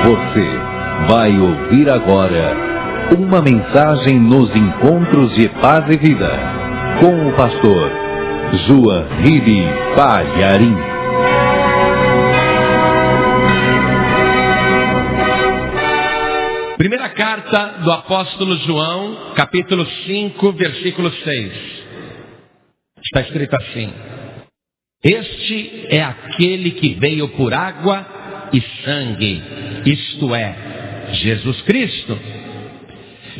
Você vai ouvir agora uma mensagem nos encontros de paz e vida com o pastor Joahiri Palharim. Primeira carta do apóstolo João, capítulo 5, versículo 6. Está escrito assim: Este é aquele que veio por água e sangue, isto é, Jesus Cristo.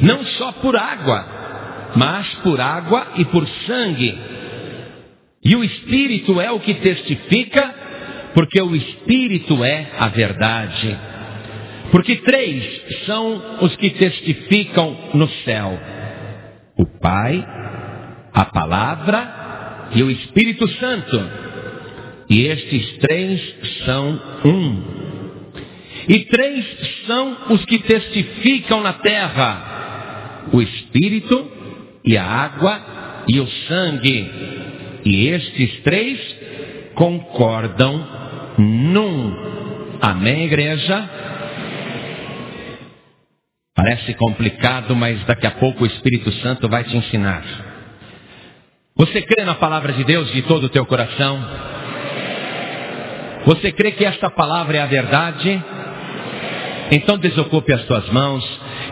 Não só por água, mas por água e por sangue. E o Espírito é o que testifica, porque o Espírito é a verdade. Porque três são os que testificam no céu: o Pai, a Palavra e o Espírito Santo. E estes três são um. E três são os que testificam na terra: o Espírito e a água e o sangue. E estes três concordam num. Amém, igreja? Parece complicado, mas daqui a pouco o Espírito Santo vai te ensinar. Você crê na palavra de Deus de todo o teu coração? Você crê que esta palavra é a verdade? Então desocupe as tuas mãos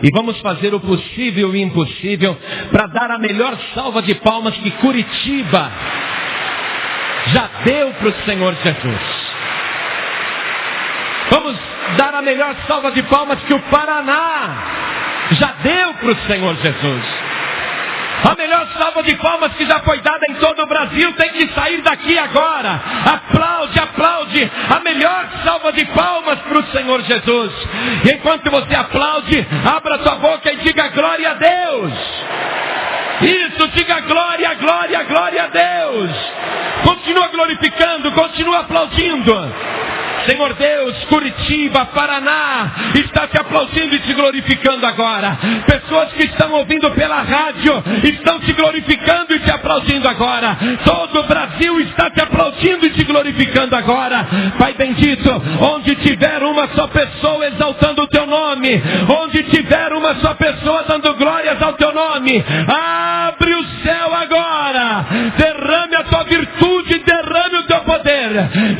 e vamos fazer o possível e o impossível para dar a melhor salva de palmas que Curitiba já deu para o Senhor Jesus. Vamos dar a melhor salva de palmas que o Paraná já deu para o Senhor Jesus. A melhor salva de palmas que já foi dada em todo o Brasil tem que sair daqui agora. Aplaude, aplaude. A melhor salva de palmas para o Senhor Jesus. E enquanto você aplaude, abra sua boca e diga glória a Deus. Isso, diga glória, glória, glória a Deus. Continua glorificando, continua aplaudindo. Senhor Deus, Curitiba, Paraná, está te aplaudindo e te glorificando agora. Pessoas que estão ouvindo pela rádio estão te glorificando e te aplaudindo agora. Todo o Brasil está te aplaudindo e te glorificando agora. Pai bendito, onde tiver uma só pessoa exaltando o teu nome, onde tiver uma só pessoa dando glórias ao teu nome, abre o céu agora, derrame a tua virtude, derrame o teu poder,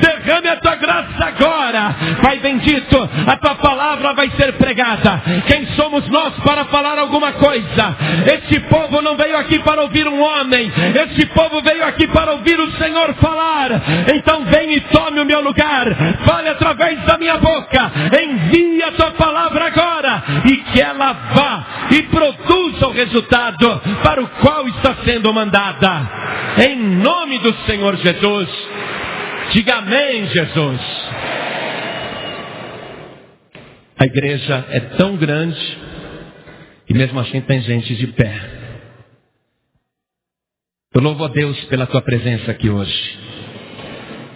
derrame a tua graça agora. Pai bendito, a tua palavra vai ser pregada. Quem somos nós para falar alguma coisa? Este povo não veio aqui para ouvir um homem, este povo veio aqui para ouvir o Senhor falar. Então vem e tome o meu lugar, fale através da minha boca, envie a tua palavra agora e que ela vá e produza o resultado para o qual está sendo mandada. Em nome do Senhor Jesus. Diga amém, Jesus. A igreja é tão grande e mesmo assim tem gente de pé. Eu louvo a Deus pela tua presença aqui hoje.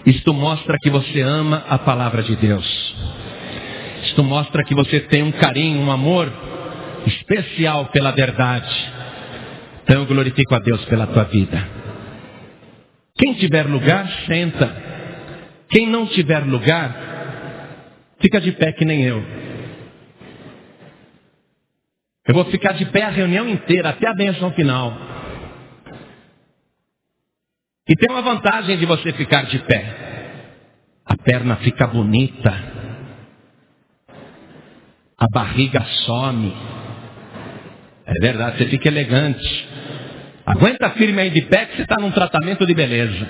Isto mostra que você ama a palavra de Deus. Isto mostra que você tem um carinho, um amor especial pela verdade. Então eu glorifico a Deus pela tua vida. Quem tiver lugar, senta. Quem não tiver lugar, fica de pé que nem eu. Eu vou ficar de pé a reunião inteira, até a bênção final. E tem uma vantagem de você ficar de pé. A perna fica bonita. A barriga some. É verdade, você fica elegante. Aguenta firme aí de pé que você está num tratamento de beleza.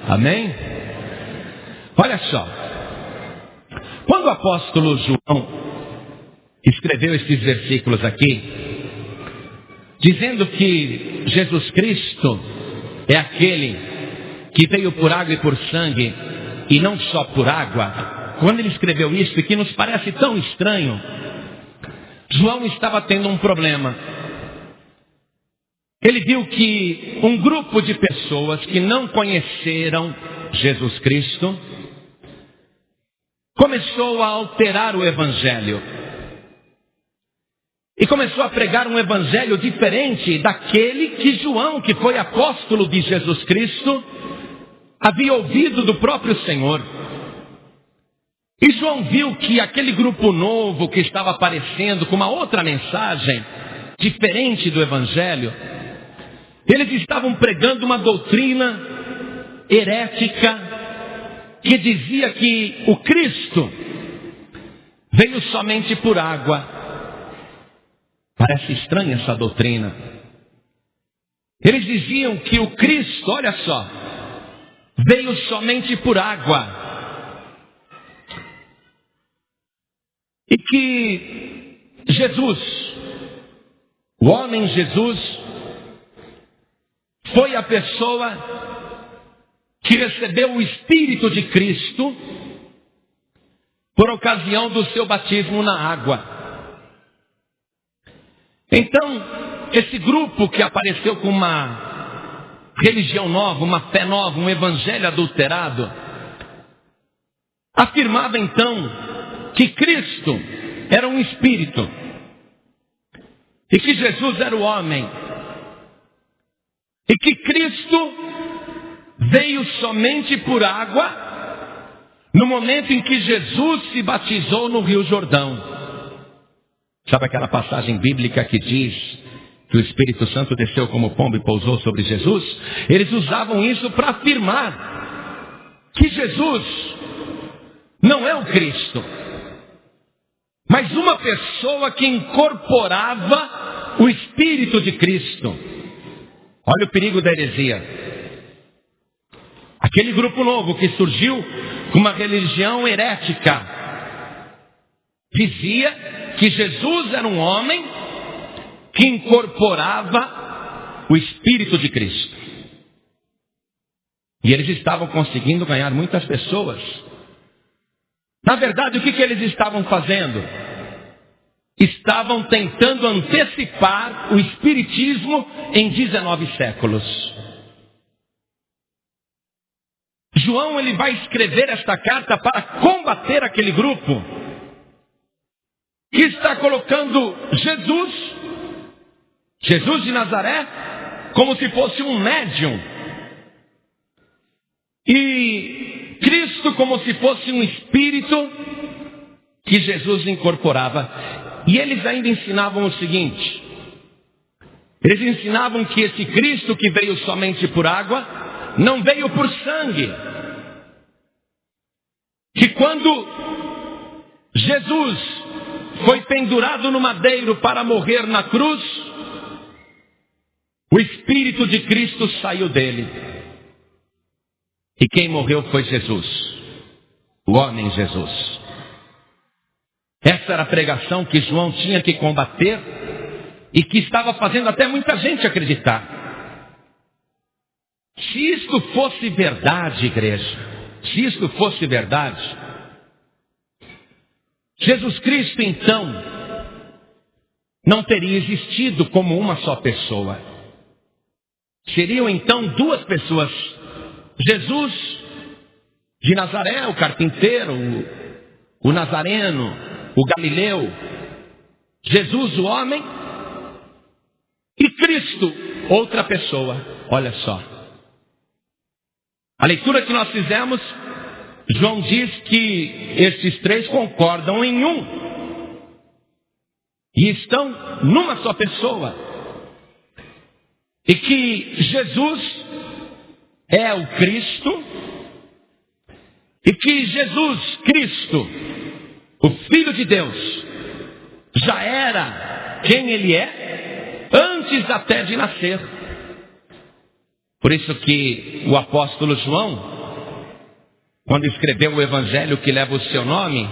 Amém? Olha só. Quando o apóstolo João escreveu esses versículos aqui, dizendo que Jesus Cristo é aquele que veio por água e por sangue, e não só por água, quando ele escreveu isso, e que nos parece tão estranho, João estava tendo um problema. Ele viu que um grupo de pessoas que não conheceram Jesus Cristo começou a alterar o Evangelho. E começou a pregar um evangelho diferente daquele que João, que foi apóstolo de Jesus Cristo, havia ouvido do próprio Senhor. E João viu que aquele grupo novo que estava aparecendo com uma outra mensagem, diferente do Evangelho, eles estavam pregando uma doutrina herética que dizia que o Cristo veio somente por água. Parece estranha essa doutrina. Eles diziam que o Cristo, olha só, veio somente por água. E que Jesus, o homem Jesus, foi a pessoa que recebeu o Espírito de Cristo por ocasião do seu batismo na água. Então, esse grupo que apareceu com uma religião nova, uma fé nova, um evangelho adulterado, afirmava então que Cristo era um Espírito e que Jesus era o homem e que Cristo veio somente por água no momento em que Jesus se batizou no Rio Jordão. Sabe aquela passagem bíblica que diz que o Espírito Santo desceu como pombo e pousou sobre Jesus? Eles usavam isso para afirmar que Jesus não é o Cristo, mas uma pessoa que incorporava o Espírito de Cristo. Olha o perigo da heresia. Aquele grupo novo que surgiu com uma religião herética dizia que Jesus era um homem que incorporava o Espírito de Cristo. E eles estavam conseguindo ganhar muitas pessoas. Na verdade, o que eles estavam fazendo? Estavam tentando antecipar o Espiritismo em 19 séculos. João ele vai escrever esta carta para combater aquele grupo que está colocando Jesus de Nazaré, como se fosse um médium, e Cristo como se fosse um espírito que Jesus incorporava. E eles ainda ensinavam o seguinte: eles ensinavam que esse Cristo que veio somente por água, não veio por sangue. Que quando Jesus foi pendurado no madeiro para morrer na cruz, o Espírito de Cristo saiu dele. E quem morreu foi Jesus, o homem Jesus. Essa era a pregação que João tinha que combater e que estava fazendo até muita gente acreditar. Se isto fosse verdade, igreja, se isto fosse verdade, Jesus Cristo então não teria existido como uma só pessoa. Seriam então duas pessoas: Jesus de Nazaré, o carpinteiro, o nazareno, o galileu, Jesus o homem, e Cristo, outra pessoa. Olha só, a leitura que nós fizemos, João diz que estes três concordam em um e estão numa só pessoa, e que Jesus é o Cristo, e que Jesus Cristo, o Filho de Deus, já era quem Ele é antes até de nascer. Por isso que o apóstolo João, quando escreveu o evangelho que leva o seu nome,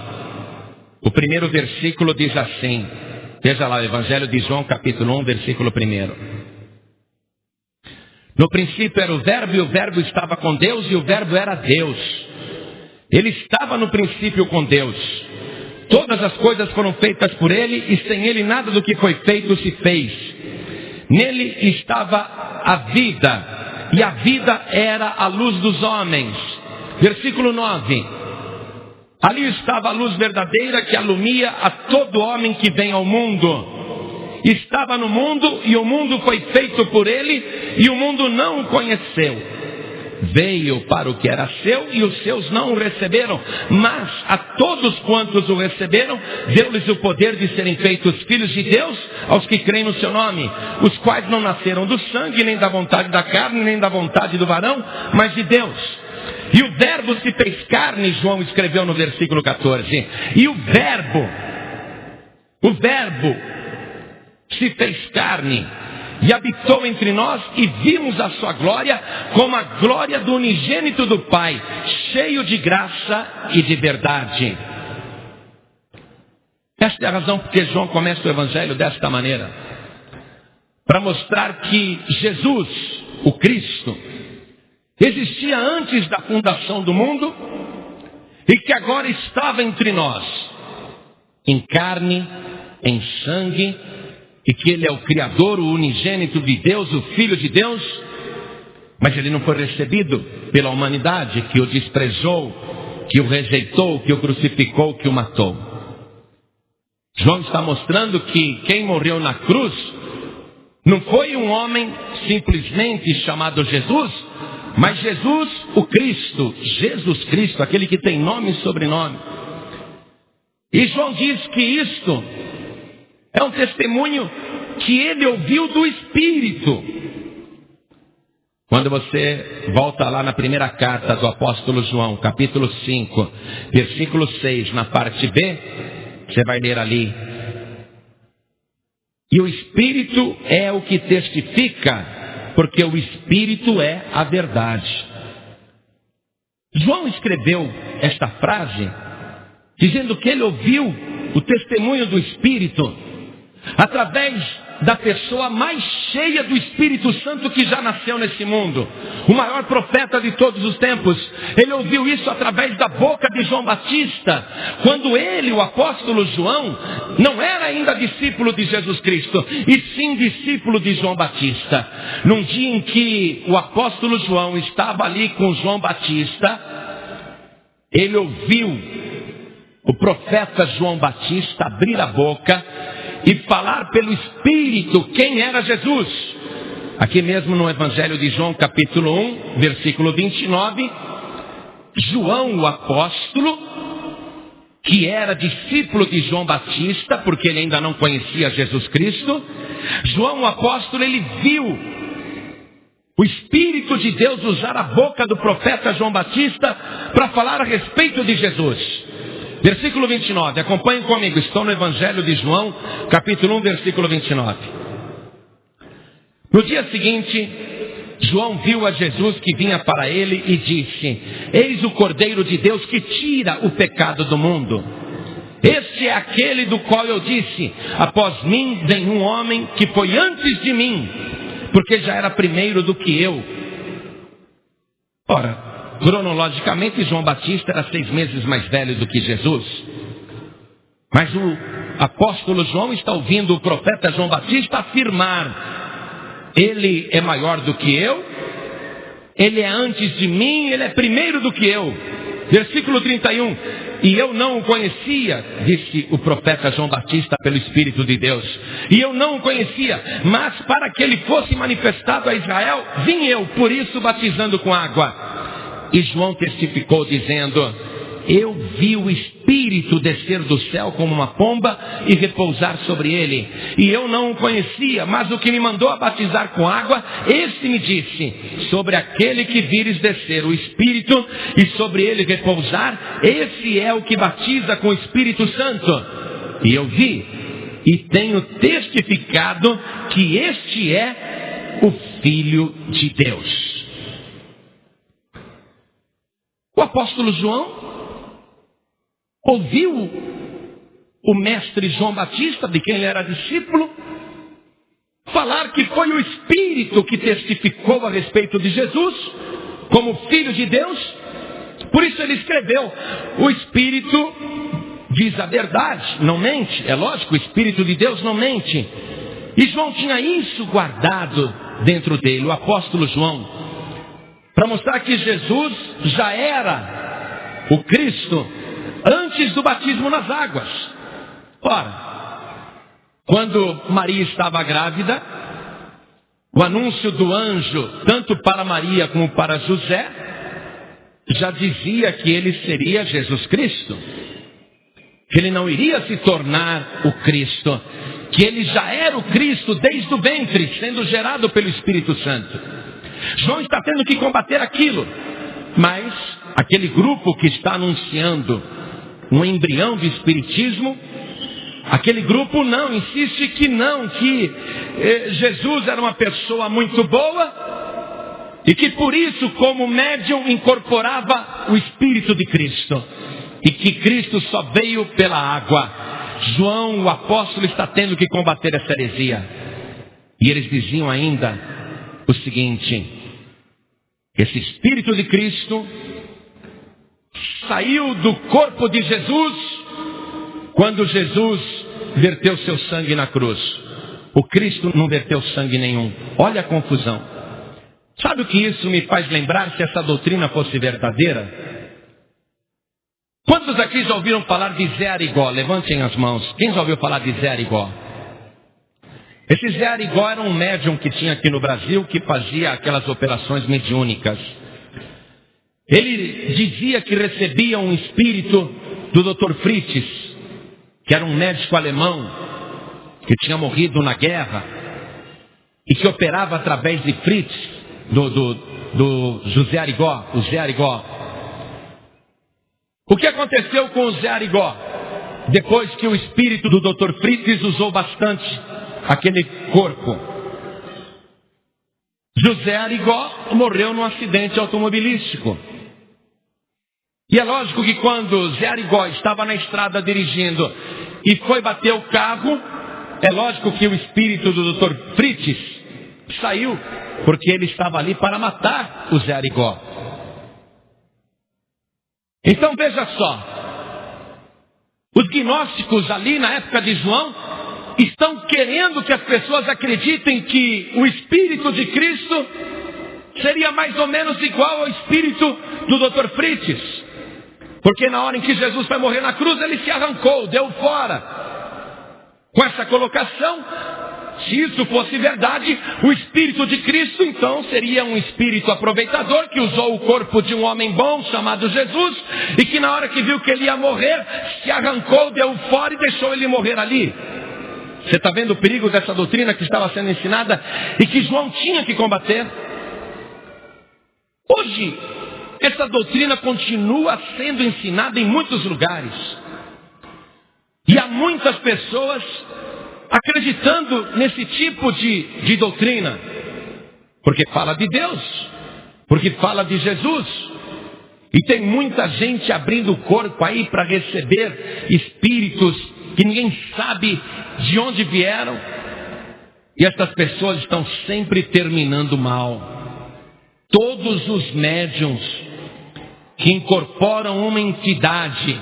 o primeiro versículo diz assim, veja lá, o evangelho de João capítulo 1, versículo 1. No princípio era o verbo, e o verbo estava com Deus, e o verbo era Deus. Ele estava no princípio com Deus. Todas as coisas foram feitas por Ele, e sem Ele nada do que foi feito se fez. Nele estava a vida, e a vida era a luz dos homens. Versículo 9. Ali estava a luz verdadeira que alumia a todo homem que vem ao mundo. Estava no mundo, e o mundo foi feito por Ele, e o mundo não o conheceu. veio para o que era seu e os seus não o receberam, mas a todos quantos o receberam, deu-lhes o poder de serem feitos filhos de Deus, aos que creem no seu nome, os quais não nasceram do sangue, nem da vontade da carne, nem da vontade do varão, mas de Deus. E o verbo se fez carne, João escreveu no versículo 14, e o verbo se fez carne, e habitou entre nós, e vimos a sua glória, como a glória do unigênito do Pai, cheio de graça e de verdade. Esta é a razão porque João começa o Evangelho desta maneira, para mostrar que Jesus, o Cristo, existia antes da fundação do mundo, e que agora estava entre nós, em carne, em sangue, e que Ele é o Criador, o unigênito de Deus, o Filho de Deus, mas Ele não foi recebido pela humanidade, que o desprezou, que o rejeitou, que o crucificou, que o matou. João está mostrando que quem morreu na cruz não foi um homem simplesmente chamado Jesus, mas Jesus o Cristo, Jesus Cristo, aquele que tem nome e sobrenome. E João diz que isto é um testemunho que ele ouviu do Espírito. Quando você volta lá na primeira carta do apóstolo João, capítulo 5, versículo 6, na parte B, você vai ler ali: e o Espírito é o que testifica, porque o Espírito é a verdade. João escreveu esta frase dizendo que ele ouviu o testemunho do Espírito através da pessoa mais cheia do Espírito Santo que já nasceu nesse mundo, o maior profeta de todos os tempos. Ele ouviu isso através da boca de João Batista, quando ele, o apóstolo João, não era ainda discípulo de Jesus Cristo, e sim discípulo de João Batista. Num dia em que o apóstolo João estava ali com João Batista, ele ouviu o profeta João Batista abrir a boca e falar pelo Espírito quem era Jesus. Aqui mesmo no Evangelho de João, capítulo 1, versículo 29, João, o apóstolo, que era discípulo de João Batista, porque ele ainda não conhecia Jesus Cristo, João, o apóstolo, ele viu o Espírito de Deus usar a boca do profeta João Batista para falar a respeito de Jesus. Versículo 29, acompanhem comigo, estou no Evangelho de João, capítulo 1, versículo 29. No dia seguinte, João viu a Jesus que vinha para ele e disse: eis o Cordeiro de Deus que tira o pecado do mundo. Este é aquele do qual eu disse: após mim vem um homem que foi antes de mim, porque já era primeiro do que eu. Ora, cronologicamente, João Batista era 6 meses mais velho do que Jesus. Mas o apóstolo João está ouvindo o profeta João Batista afirmar: ele é maior do que eu, ele é antes de mim, ele é primeiro do que eu. Versículo 31, e eu não o conhecia, disse o profeta João Batista pelo Espírito de Deus, e eu não o conhecia, mas para que ele fosse manifestado a Israel, vim eu, por isso batizando com água. E João testificou dizendo: eu vi o Espírito descer do céu como uma pomba e repousar sobre ele. E eu não o conhecia, mas o que me mandou a batizar com água, esse me disse: sobre aquele que vires descer o Espírito e sobre ele repousar, esse é o que batiza com o Espírito Santo. E eu vi e tenho testificado que este é o Filho de Deus. O apóstolo João ouviu o mestre João Batista, de quem ele era discípulo, falar que foi o Espírito que testificou a respeito de Jesus como Filho de Deus. Por isso ele escreveu: o Espírito diz a verdade, não mente. É lógico, o Espírito de Deus não mente. E João tinha isso guardado dentro dele, o apóstolo João, para mostrar que Jesus já era o Cristo antes do batismo nas águas. Ora, quando Maria estava grávida, O anúncio do anjo, tanto para Maria como para José, já dizia que ele seria Jesus Cristo. Que ele não iria se tornar o Cristo. Que ele já era o Cristo desde o ventre, sendo gerado pelo Espírito Santo. João está tendo que combater aquilo. Mas aquele grupo que está anunciando um embrião de espiritismo, aquele grupo não, insiste que não, que Jesus era uma pessoa muito boa e que por isso, como médium, incorporava o Espírito de Cristo e que Cristo só veio pela água. João, o apóstolo, está tendo que combater essa heresia. E eles diziam ainda o seguinte: esse Espírito de Cristo saiu do corpo de Jesus quando Jesus verteu seu sangue na cruz. O Cristo não verteu sangue nenhum. Olha a confusão. Sabe o que isso me faz lembrar, se essa doutrina fosse verdadeira? Quantos aqui já ouviram falar de Zé Arigó? Levantem as mãos. Quem já ouviu falar de Zé Arigó? Esse Zé Arigó era um médium que tinha aqui no Brasil, que fazia aquelas operações mediúnicas. Ele dizia que recebia um espírito do Dr. Fritz, que era um médico alemão, que tinha morrido na guerra, e que operava através de Fritz, do José Arigó, o Zé Arigó. O que aconteceu com o Zé Arigó? Depois que o espírito do Dr. Fritz usou bastante aquele corpo, José Arigó morreu num acidente automobilístico. E é lógico que quando Zé Arigó estava na estrada dirigindo e foi bater o carro, é lógico que o espírito do Dr. Fritz saiu, porque ele estava ali para matar o Zé Arigó. Então veja só, os gnósticos ali na época de João estão querendo que as pessoas acreditem que o Espírito de Cristo seria mais ou menos igual ao Espírito do Dr. Fritz. Porque na hora em que Jesus vai morrer na cruz, ele se arrancou, deu fora. Com essa colocação, se isso fosse verdade, o Espírito de Cristo então seria um espírito aproveitador que usou o corpo de um homem bom chamado Jesus e que na hora que viu que ele ia morrer, se arrancou, deu fora e deixou ele morrer ali. Você está vendo o perigo dessa doutrina que estava sendo ensinada e que João tinha que combater? Hoje, essa doutrina continua sendo ensinada em muitos lugares. E há muitas pessoas acreditando nesse tipo de doutrina. Porque fala de Deus. Porque fala de Jesus. E tem muita gente abrindo o corpo aí para receber espíritos que ninguém sabe de onde vieram. E essas pessoas estão sempre terminando mal. Todos os médiuns que incorporam uma entidade,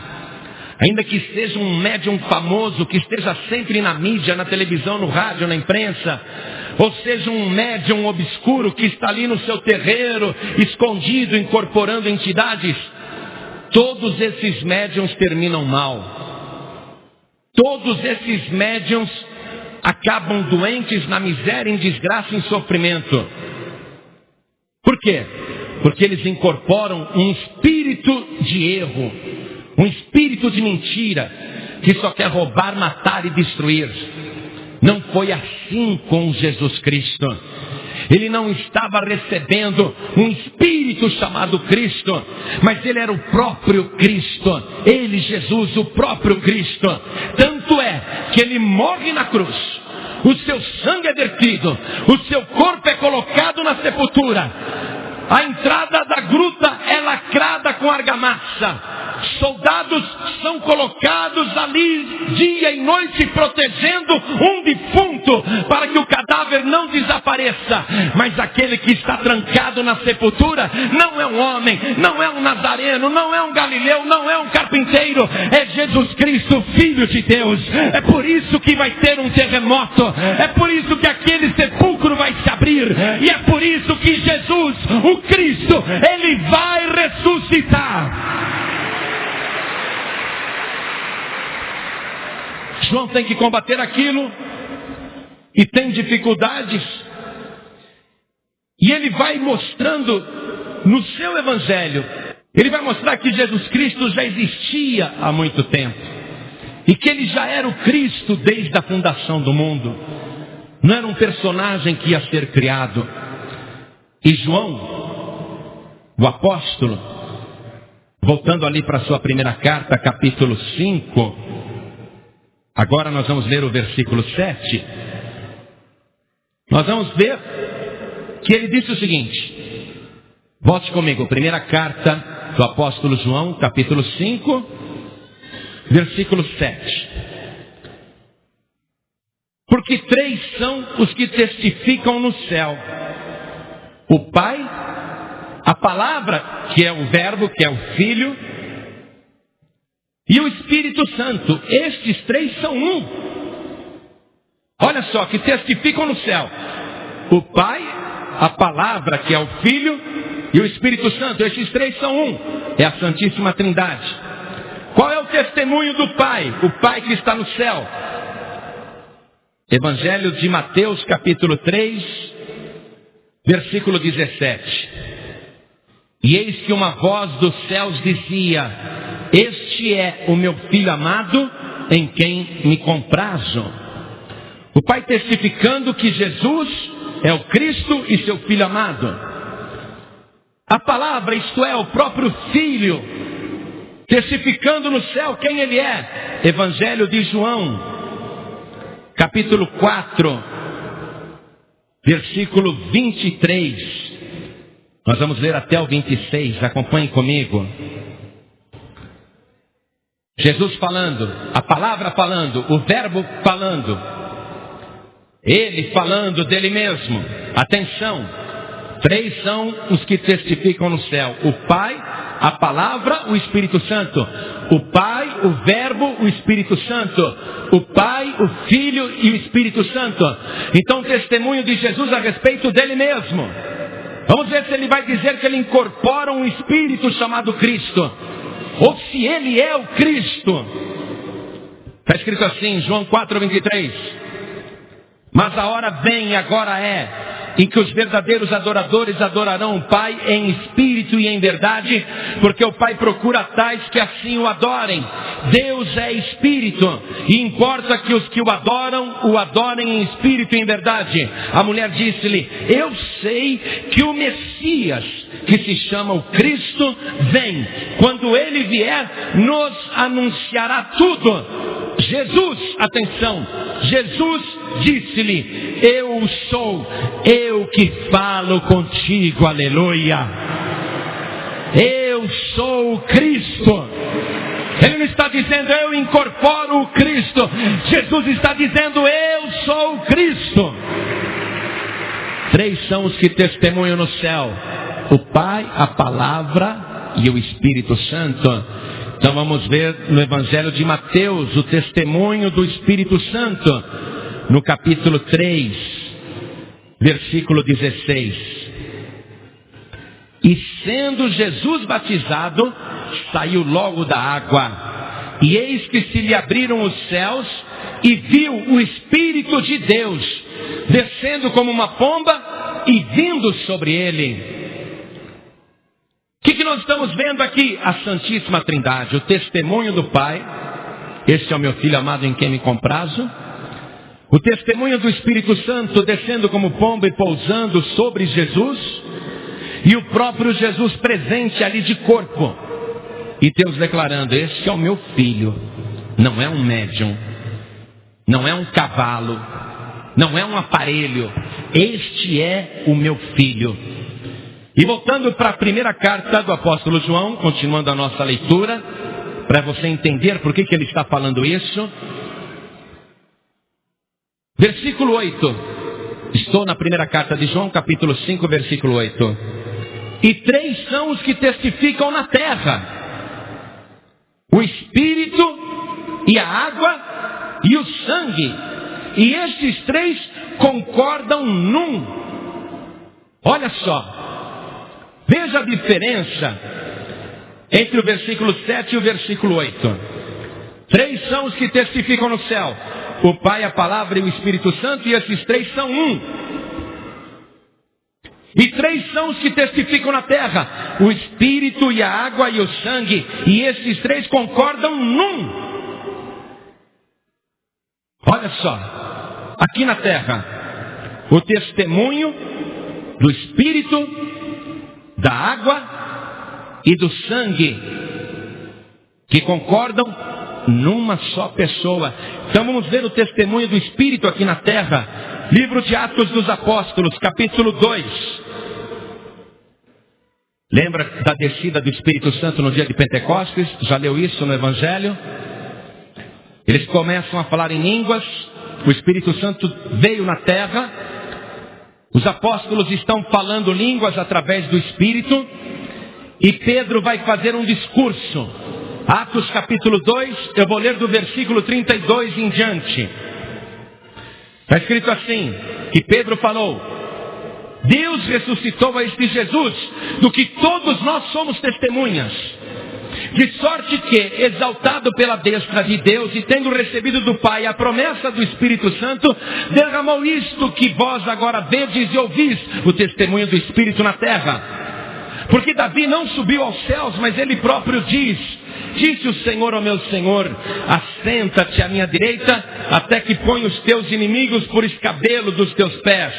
ainda que seja um médium famoso, que esteja sempre na mídia, na televisão, no rádio, na imprensa, ou seja um médium obscuro que está ali no seu terreiro, escondido, incorporando entidades, todos esses médiuns terminam mal. Todos esses médiuns acabam doentes na miséria, em desgraça, em sofrimento. Por quê? Porque eles incorporam um espírito de erro, um espírito de mentira, que só quer roubar, matar e destruir. Não foi assim com Jesus Cristo. Ele não estava recebendo um espírito chamado Cristo, mas ele era o próprio Cristo. Ele, Jesus, o próprio Cristo. Tanto é que ele morre na cruz, o seu sangue é vertido, o seu corpo é colocado na sepultura. A entrada da gruta é lacrada com argamassa. Soldados são colocados ali dia e noite protegendo um defunto para que o cadáver não desapareça. Mas aquele que está trancado na sepultura não é um homem, não é um nazareno, não é um galileu, não é um carpinteiro, é Jesus Cristo, Filho de Deus. É por isso que vai ter um terremoto, é por isso que aquele sepulcro vai se abrir, e é por isso que Jesus, o Cristo, ele vai ressuscitar. João tem que combater aquilo e tem dificuldades. E ele vai mostrando no seu evangelho, ele vai mostrar que Jesus Cristo já existia há muito tempo. E que ele já era o Cristo desde a fundação do mundo. Não era um personagem que ia ser criado. E João, o apóstolo, voltando ali para a sua primeira carta, capítulo 5, agora nós vamos ler o versículo 7. Nós vamos ver que ele disse o seguinte, volte comigo, primeira carta do apóstolo João, capítulo 5, versículo 7. Porque 3 são os que testificam no céu: o Pai, a palavra, que é o Verbo, que é o Filho, e o Espírito Santo. Estes 3 são um. Olha só, que testificam no céu: o Pai, a palavra, que é o Filho, e o Espírito Santo. Estes 3 são um. É a Santíssima Trindade. Qual é o testemunho do Pai? O Pai que está no céu. Evangelho de Mateus, capítulo 3, versículo 17. E eis que uma voz dos céus dizia: este é o meu Filho amado, em quem me comprazo. O Pai testificando que Jesus é o Cristo e seu Filho amado. A palavra, isto é, o próprio Filho, testificando no céu quem Ele é. Evangelho de João, capítulo 4, versículo 23. Nós vamos ler até o 26, acompanhe comigo. Jesus falando, a palavra falando, o verbo falando, Ele falando dele mesmo. Atenção, 3 são os que testificam no céu: o Pai, a palavra, o Espírito Santo. O Pai, o Verbo, o Espírito Santo. O Pai, o Filho e o Espírito Santo. Então, testemunho de Jesus a respeito dele mesmo. Vamos ver se ele vai dizer que ele incorpora um Espírito chamado Cristo, ou se ele é o Cristo. Está escrito assim, João 4:23. Mas a hora vem, e agora é, em que os verdadeiros adoradores adorarão o Pai em espírito e em verdade, porque o Pai procura tais que assim o adorem. Deus é espírito, e importa que os que o adorem em espírito e em verdade. A mulher disse-lhe: eu sei que o Messias, que se chama o Cristo, vem. Quando ele vier, nos anunciará tudo. Jesus, atenção, Jesus disse-lhe: eu sou eu que falo contigo, aleluia. Eu sou o Cristo. Ele não está dizendo eu incorporo o Cristo. Jesus está dizendo eu sou o Cristo. 3 são os que testemunham no céu: o Pai, a palavra e o Espírito Santo. Então vamos ver no Evangelho de Mateus o testemunho do Espírito Santo, no capítulo 3, versículo 16. E sendo Jesus batizado, saiu logo da água. E eis que se lhe abriram os céus, e viu o Espírito de Deus, descendo como uma pomba e vindo sobre ele. O que nós estamos vendo aqui? A Santíssima Trindade, o testemunho do Pai. Este é o meu Filho amado em quem me comprazo. O testemunho do Espírito Santo descendo como pomba e pousando sobre Jesus. E o próprio Jesus presente ali de corpo. E Deus declarando: este é o meu Filho. Não é um médium, não é um cavalo, não é um aparelho. Este é o meu Filho. E voltando para a primeira carta do apóstolo João, continuando a nossa leitura, para você entender por que ele está falando isso. Versículo 8. Estou na primeira carta de João, capítulo 5, versículo 8. E 3 são os que testificam na terra: o Espírito e a água e o sangue. E estes 3 concordam num. Olha só. Veja a diferença entre o versículo 7 e o versículo 8. 3 são os que testificam no céu: o Pai, a palavra e o Espírito Santo. E esses 3 são um. E 3 são os que testificam na terra: o Espírito e a água e o sangue. E esses 3 concordam num. Olha só, aqui na terra, o testemunho do Espírito, da água e do sangue, que concordam numa só pessoa. Então vamos ver o testemunho do Espírito aqui na terra. Livro de Atos dos Apóstolos, capítulo 2. Lembra da descida do Espírito Santo no dia de Pentecostes? Já leu isso no Evangelho? Eles começam a falar em línguas. O Espírito Santo veio na terra. Os apóstolos estão falando línguas através do Espírito. E Pedro vai fazer um discurso. Atos capítulo 2, eu vou ler do versículo 32 em diante. Está escrito assim, que Pedro falou: Deus ressuscitou a este Jesus, do que todos nós somos testemunhas. De sorte que, exaltado pela destra de Deus e tendo recebido do Pai a promessa do Espírito Santo, derramou isto que vós agora vedes e ouvis, o testemunho do Espírito na terra. Porque Davi não subiu aos céus, mas ele próprio diz: disse o Senhor ao meu Senhor: assenta-te à minha direita, até que ponha os teus inimigos por escabelo dos teus pés.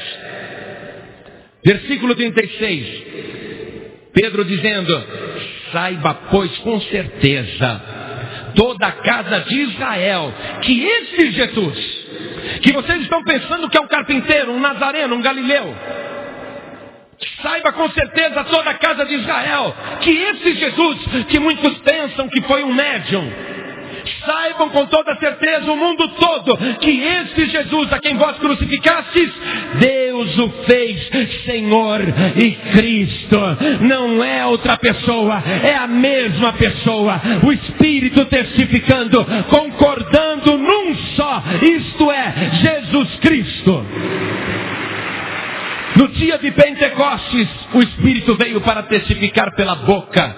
Versículo 36. Pedro dizendo: saiba, pois, com certeza, toda a casa de Israel, que esse Jesus, que vocês estão pensando que é um carpinteiro, um nazareno, um galileu, saiba com certeza toda a casa de Israel, que esse Jesus, que muitos pensam que foi um médium, saibam com toda certeza o mundo todo, que esse Jesus a quem vós crucificastes, Deus o fez Senhor e Cristo. Não é outra pessoa, é a mesma pessoa, o Espírito testificando, concordando num só, isto é, Jesus Cristo. No dia de Pentecostes, o Espírito veio para testificar pela boca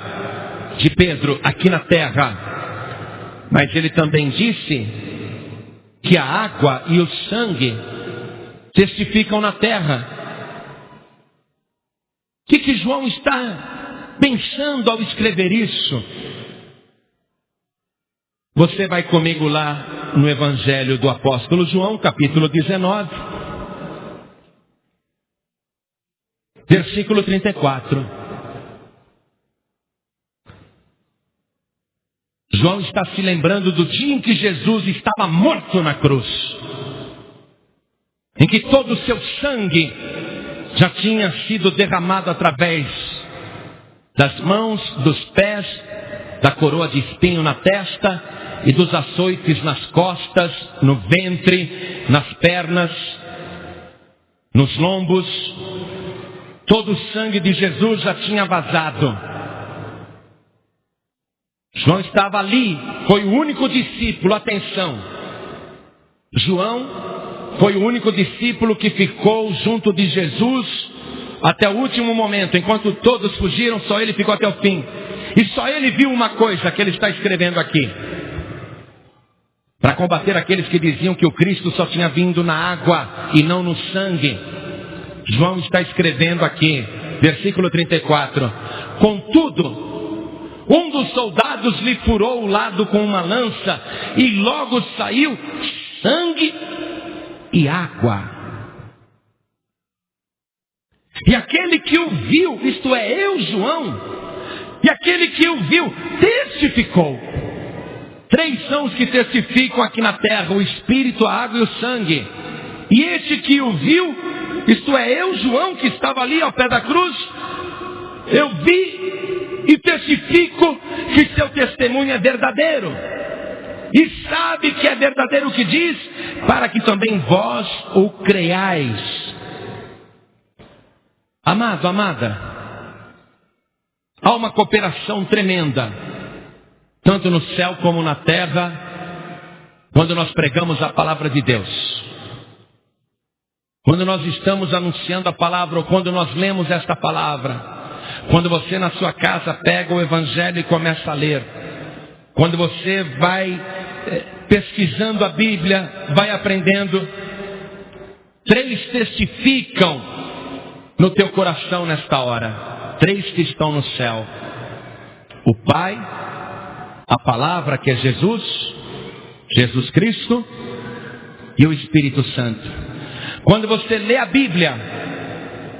de Pedro aqui na terra. Mas ele também disse que a água e o sangue testificam na terra. O que João está pensando ao escrever isso? Você vai comigo lá no Evangelho do Apóstolo João, capítulo 19. Versículo 34. João está se lembrando do dia em que Jesus estava morto na cruz. Em que todo o seu sangue já tinha sido derramado através das mãos, dos pés, da coroa de espinho na testa e dos açoites nas costas, no ventre, nas pernas, nos lombos. Todo o sangue de Jesus já tinha vazado. João estava ali, foi o único discípulo, atenção. João foi o único discípulo que ficou junto de Jesus até o último momento. Enquanto todos fugiram, só ele ficou até o fim. E só ele viu uma coisa que ele está escrevendo aqui. Para combater aqueles que diziam que o Cristo só tinha vindo na água e não no sangue. João está escrevendo aqui, versículo 34. Contudo, um dos soldados lhe furou o lado com uma lança e logo saiu sangue e água. E aquele que o viu, isto é, eu, João, e aquele que o viu testificou. 3 são os que testificam aqui na terra: o Espírito, a água e o sangue. E este que o viu, isto é, eu, João, que estava ali ao pé da cruz, eu vi e testifico que seu testemunho é verdadeiro. E sabe que é verdadeiro o que diz, para que também vós o creiais. Amado, amada, há uma cooperação tremenda, tanto no céu como na terra, quando nós pregamos a palavra de Deus. Quando nós estamos anunciando a palavra, ou quando nós lemos esta palavra. Quando você na sua casa pega o Evangelho e começa a ler. Quando você vai pesquisando a Bíblia, vai aprendendo. 3 testificam no teu coração nesta hora. 3 que estão no céu: o Pai, a palavra que é Jesus, Jesus Cristo, e o Espírito Santo. Quando você lê a Bíblia,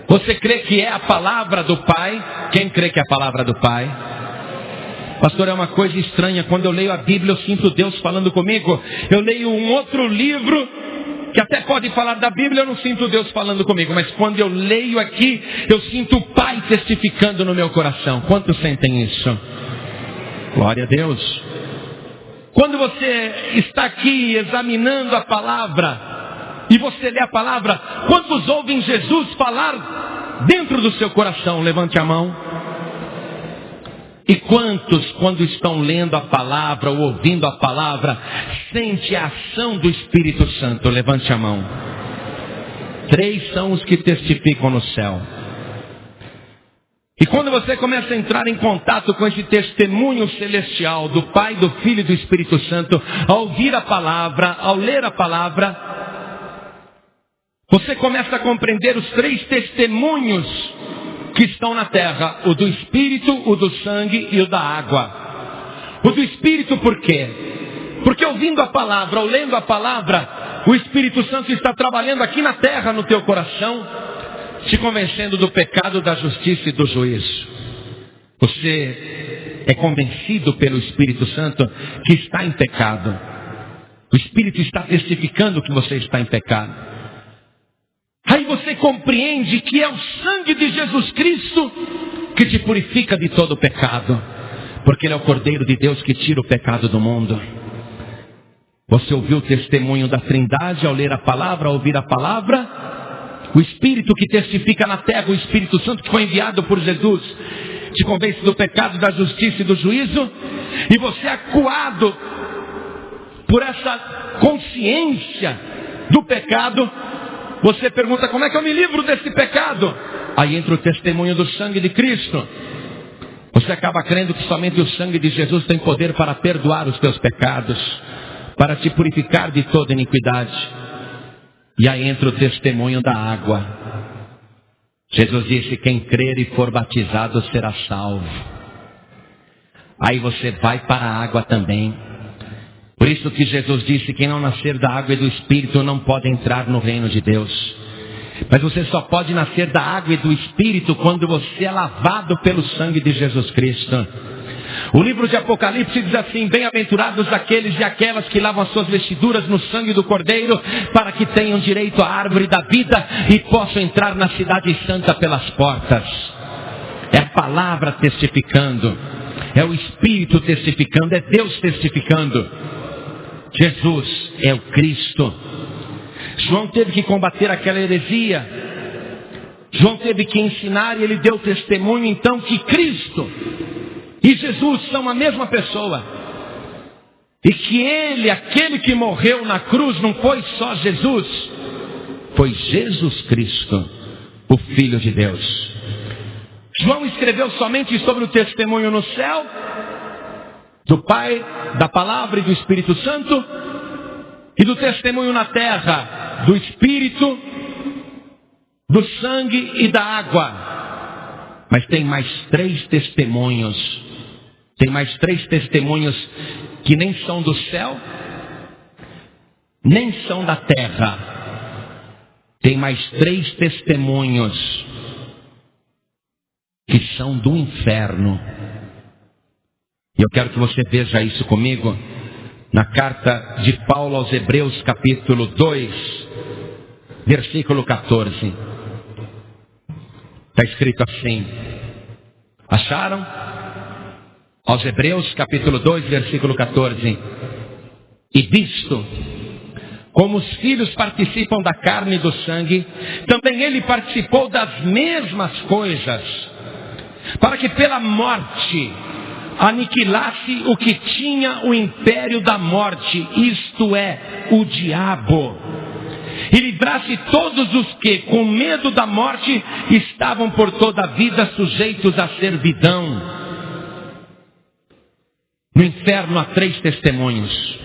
você crê que é a palavra do Pai? Quem crê que é a palavra do Pai? Pastor, é uma coisa estranha. Quando eu leio a Bíblia, eu sinto Deus falando comigo. Eu leio um outro livro que até pode falar da Bíblia, eu não sinto Deus falando comigo. Mas quando eu leio aqui, eu sinto o Pai testificando no meu coração. Quantos sentem isso? Glória a Deus. Quando você está aqui examinando a palavra, e você lê a palavra, quantos ouvem Jesus falar dentro do seu coração? Levante a mão. E quantos, quando estão lendo a palavra ou ouvindo a palavra, sente a ação do Espírito Santo? Levante a mão. 3 são os que testificam no céu. E quando você começa a entrar em contato com esse testemunho celestial do Pai, do Filho e do Espírito Santo, ao ouvir a palavra, ao ler a palavra, você começa a compreender os 3 testemunhos que estão na terra: o do Espírito, o do sangue e o da água. O do Espírito por quê? Porque ouvindo a palavra, ou lendo a palavra, o Espírito Santo está trabalhando aqui na terra, no teu coração, te convencendo do pecado, da justiça e do juízo. Você é convencido pelo Espírito Santo que está em pecado. O Espírito está testificando que você está em pecado. Aí você compreende que é o sangue de Jesus Cristo que te purifica de todo o pecado, porque Ele é o Cordeiro de Deus que tira o pecado do mundo. Você ouviu o testemunho da Trindade ao ler a palavra, ao ouvir a palavra. O Espírito que testifica na terra, o Espírito Santo que foi enviado por Jesus, te convence do pecado, da justiça e do juízo. E você, acuado por essa consciência do pecado, você pergunta: como é que eu me livro desse pecado? Aí entra o testemunho do sangue de Cristo. Você acaba crendo que somente o sangue de Jesus tem poder para perdoar os teus pecados, para te purificar de toda iniquidade. E aí entra o testemunho da água. Jesus disse: quem crer e for batizado será salvo. Aí você vai para a água também. Por isso que Jesus disse: quem não nascer da água e do Espírito não pode entrar no reino de Deus. Mas você só pode nascer da água e do Espírito quando você é lavado pelo sangue de Jesus Cristo. O livro de Apocalipse diz assim: bem-aventurados aqueles e aquelas que lavam as suas vestiduras no sangue do Cordeiro, para que tenham direito à árvore da vida e possam entrar na cidade santa pelas portas. É a palavra testificando, é o Espírito testificando, é Deus testificando. Jesus é o Cristo. João teve que combater aquela heresia. João teve que ensinar, e ele deu testemunho então que Cristo e Jesus são a mesma pessoa. E que Ele, aquele que morreu na cruz, não foi só Jesus, foi Jesus Cristo, o Filho de Deus. João escreveu somente sobre o testemunho no céu, do Pai, da Palavra e do Espírito Santo, e do testemunho na terra, do Espírito, do sangue e da água. Mas tem mais 3 testemunhos. Tem mais 3 testemunhos que nem são do céu, nem são da terra. Tem mais 3 testemunhos que são do inferno. E eu quero que você veja isso comigo na carta de Paulo aos Hebreus, capítulo 2, versículo 14. Está escrito assim. Acharam? Aos Hebreus, capítulo 2, versículo 14. E visto como os filhos participam da carne e do sangue, também ele participou das mesmas coisas, para que pela morte aniquilasse o que tinha o império da morte, isto é, o diabo, e livrasse todos os que, com medo da morte, estavam por toda a vida sujeitos à servidão. No inferno há 3 testemunhos,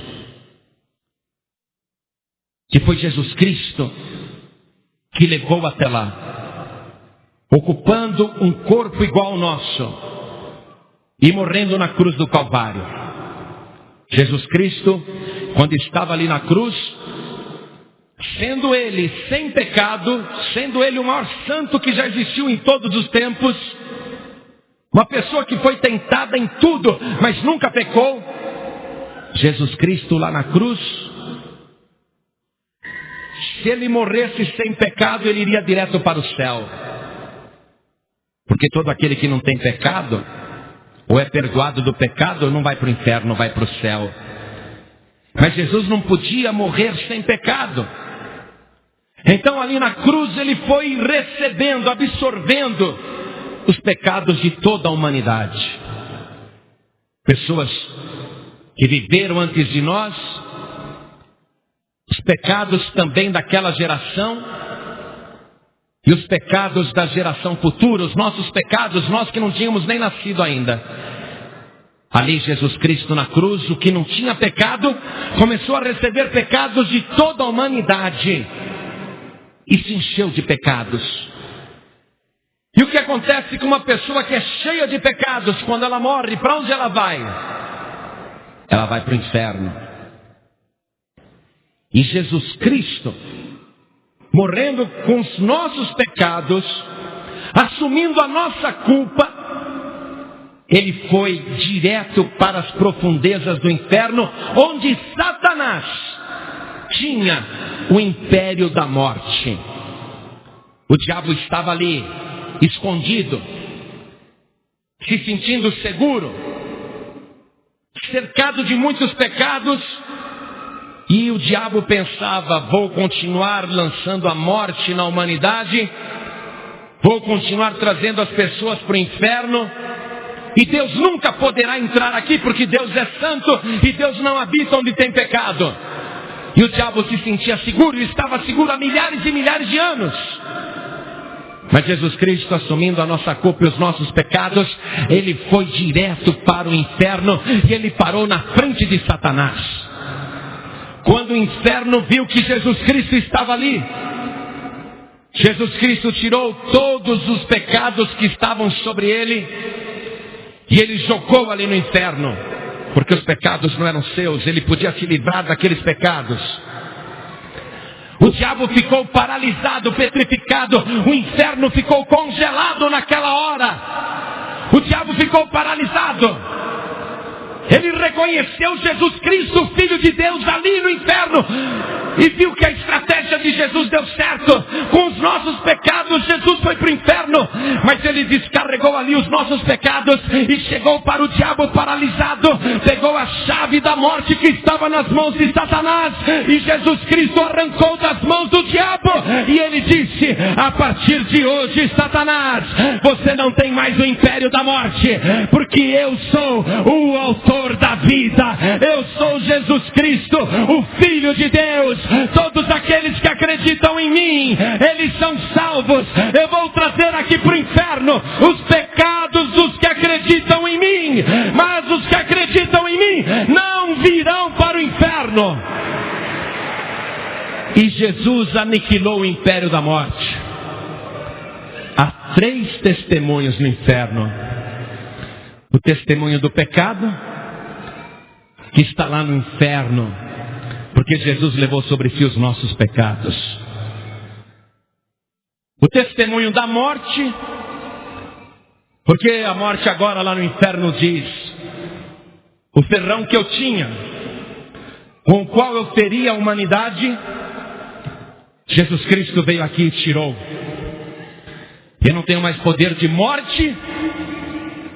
que foi Jesus Cristo que levou até lá. ocupando um corpo igual ao nosso e morrendo na cruz do Calvário. Jesus Cristo, quando estava ali na cruz, sendo ele sem pecado, sendo ele o maior santo que já existiu em todos os tempos, uma pessoa que foi tentada em tudo, mas nunca pecou, Jesus Cristo lá na cruz, se ele morresse sem pecado, ele iria direto para o céu. Porque todo aquele que não tem pecado, ou é perdoado do pecado, ou não vai para o inferno, vai para o céu. Mas Jesus não podia morrer sem pecado. Então ali na cruz ele foi recebendo, absorvendo os pecados de toda a humanidade. Pessoas que viveram antes de nós, os pecados também daquela geração, e os pecados da geração futura, os nossos pecados, nós que não tínhamos nem nascido ainda. Ali Jesus Cristo na cruz, o que não tinha pecado, começou a receber pecados de toda a humanidade. E se encheu de pecados. E o que acontece com uma pessoa que é cheia de pecados, quando ela morre, para onde ela vai? Ela vai para o inferno. E Jesus Cristo, morrendo com os nossos pecados, assumindo a nossa culpa, ele foi direto para as profundezas do inferno, onde Satanás tinha o império da morte. O diabo estava ali, escondido, se sentindo seguro, cercado de muitos pecados, e o diabo pensava: vou continuar lançando a morte na humanidade, vou continuar trazendo as pessoas para o inferno, e Deus nunca poderá entrar aqui, porque Deus é santo, e Deus não habita onde tem pecado. E o diabo se sentia seguro, e estava seguro há milhares e milhares de anos. Mas Jesus Cristo, assumindo a nossa culpa e os nossos pecados, ele foi direto para o inferno, e ele parou na frente de Satanás. Quando o inferno viu que Jesus Cristo estava ali, Jesus Cristo tirou todos os pecados que estavam sobre ele, e ele jogou ali no inferno, porque os pecados não eram seus, ele podia se livrar daqueles pecados. O diabo ficou paralisado, petrificado, o inferno ficou congelado naquela hora. O diabo ficou paralisado. Ele reconheceu Jesus Cristo, Filho de Deus, ali no inferno, e viu que a estratégia de Jesus deu certo. Com os nossos pecados, Jesus foi para o inferno, mas ele descarregou ali os nossos pecados e chegou para o diabo paralisado, pegou a chave da morte que estava nas mãos de Satanás, e Jesus Cristo arrancou das mãos do diabo, e ele disse: a partir de hoje, Satanás, você não tem mais o império da morte, porque eu sou o autor da vida, eu sou Jesus Cristo, o Filho de Deus. Todos aqueles que acreditam em mim, eles são salvos. Eu vou trazer aqui para o inferno os pecados dos que acreditam em mim, mas os que acreditam em mim não virão para o inferno. E Jesus aniquilou o império da morte. Há 3 testemunhos no inferno: o testemunho do pecado, que está lá no inferno, porque Jesus levou sobre si os nossos pecados. O testemunho da morte, porque a morte agora lá no inferno diz: o ferrão que eu tinha, com o qual eu feria a humanidade, Jesus Cristo veio aqui e tirou. Eu não tenho mais poder de morte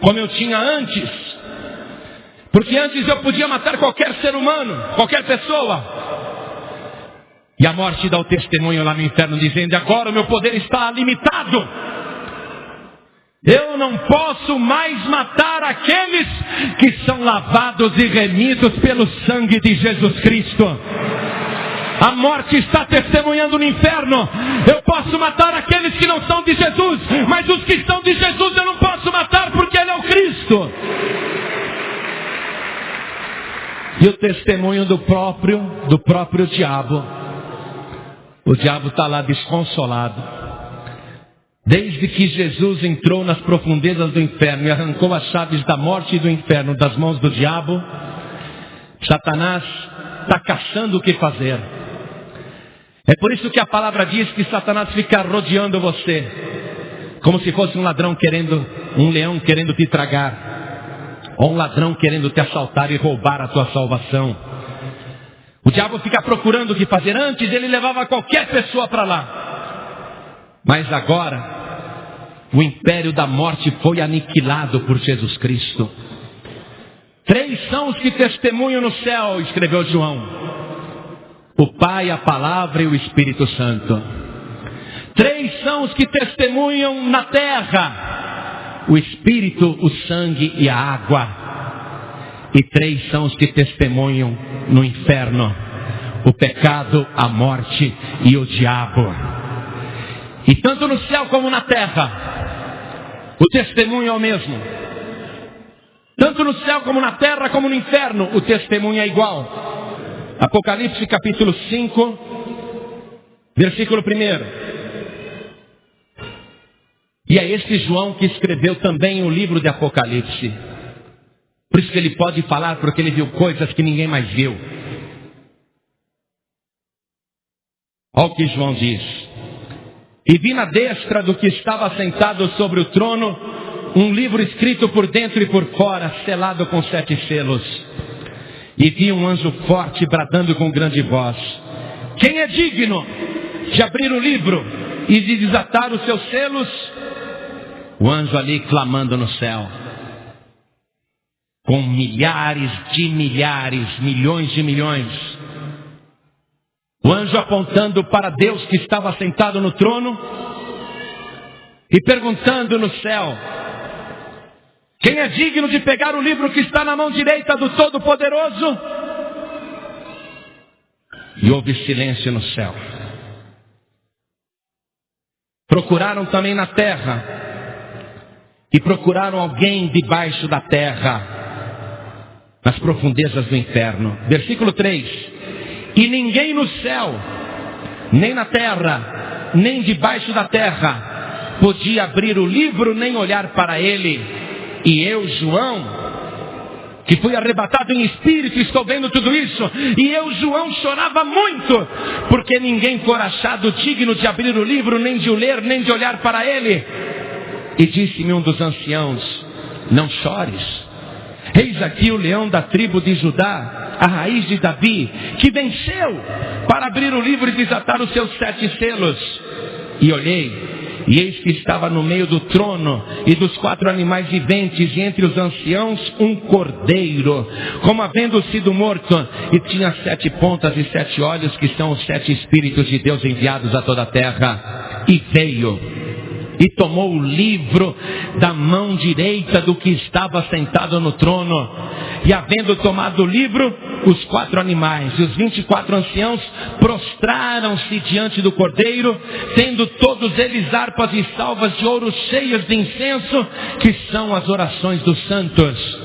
como eu tinha antes, porque antes eu podia matar qualquer ser humano, qualquer pessoa. E a morte dá o testemunho lá no inferno, dizendo: agora o meu poder está limitado. Eu não posso mais matar aqueles que são lavados e remidos pelo sangue de Jesus Cristo. A morte está testemunhando no inferno: eu posso matar aqueles que não são de Jesus, mas os que são de Jesus eu não posso matar, porque Ele é o Cristo. E o testemunho do próprio diabo. O diabo está lá desconsolado. Desde que Jesus entrou nas profundezas do inferno e arrancou as chaves da morte e do inferno das mãos do diabo, Satanás está caçando o que fazer. É por isso que a palavra diz que Satanás fica rodeando você, como se fosse um ladrão querendo, um leão querendo te tragar, ou um ladrão querendo te assaltar e roubar a tua salvação. O diabo fica procurando o que fazer. Antes ele levava qualquer pessoa para lá. Mas agora, o império da morte foi aniquilado por Jesus Cristo. 3 são os que testemunham no céu, escreveu João: o Pai, a Palavra e o Espírito Santo. 3 são os que testemunham na terra: o Espírito, o sangue e a água. E 3 são os que testemunham no inferno: o pecado, a morte e o diabo. E tanto no céu como na terra, o testemunho é o mesmo. Tanto no céu como na terra como no inferno, o testemunho é igual. Apocalipse capítulo 5, versículo 1. E é este João que escreveu também o livro de Apocalipse. Por isso que ele pode falar, porque ele viu coisas que ninguém mais viu. Olha o que João diz: e vi na destra do que estava sentado sobre o trono um livro escrito por dentro e por fora, selado com 7 selos. E vi um anjo forte bradando com grande voz: quem é digno de abrir o livro e de desatar os seus selos? O anjo ali clamando no céu, com milhares de milhares, milhões de milhões. O anjo apontando para Deus que estava sentado no trono e perguntando no céu: quem é digno de pegar o livro que está na mão direita do Todo-Poderoso? E houve silêncio no céu. Procuraram também na terra, e procuraram alguém debaixo da terra, nas profundezas do inferno. Versículo 3: e ninguém no céu, nem na terra, nem debaixo da terra, podia abrir o livro nem olhar para ele. E eu, João, que fui arrebatado em espírito, estou vendo tudo isso. E eu, João, chorava muito, porque ninguém for achado digno de abrir o livro, nem de o ler, nem de olhar para ele. E disse-me um dos anciãos: não chores. Eis aqui o leão da tribo de Judá, a raiz de Davi, que venceu para abrir o livro e desatar os seus 7 selos. E olhei, e eis que estava no meio do trono e dos 4 animais viventes, e entre os anciãos um cordeiro, como havendo sido morto, e tinha 7 pontas e 7 olhos, que são os 7 Espíritos de Deus enviados a toda a terra. E veio e tomou o livro da mão direita do que estava sentado no trono. E havendo tomado o livro, os 4 animais e os 24 anciãos prostraram-se diante do cordeiro, tendo todos eles harpas e salvas de ouro cheias de incenso, que são as orações dos santos.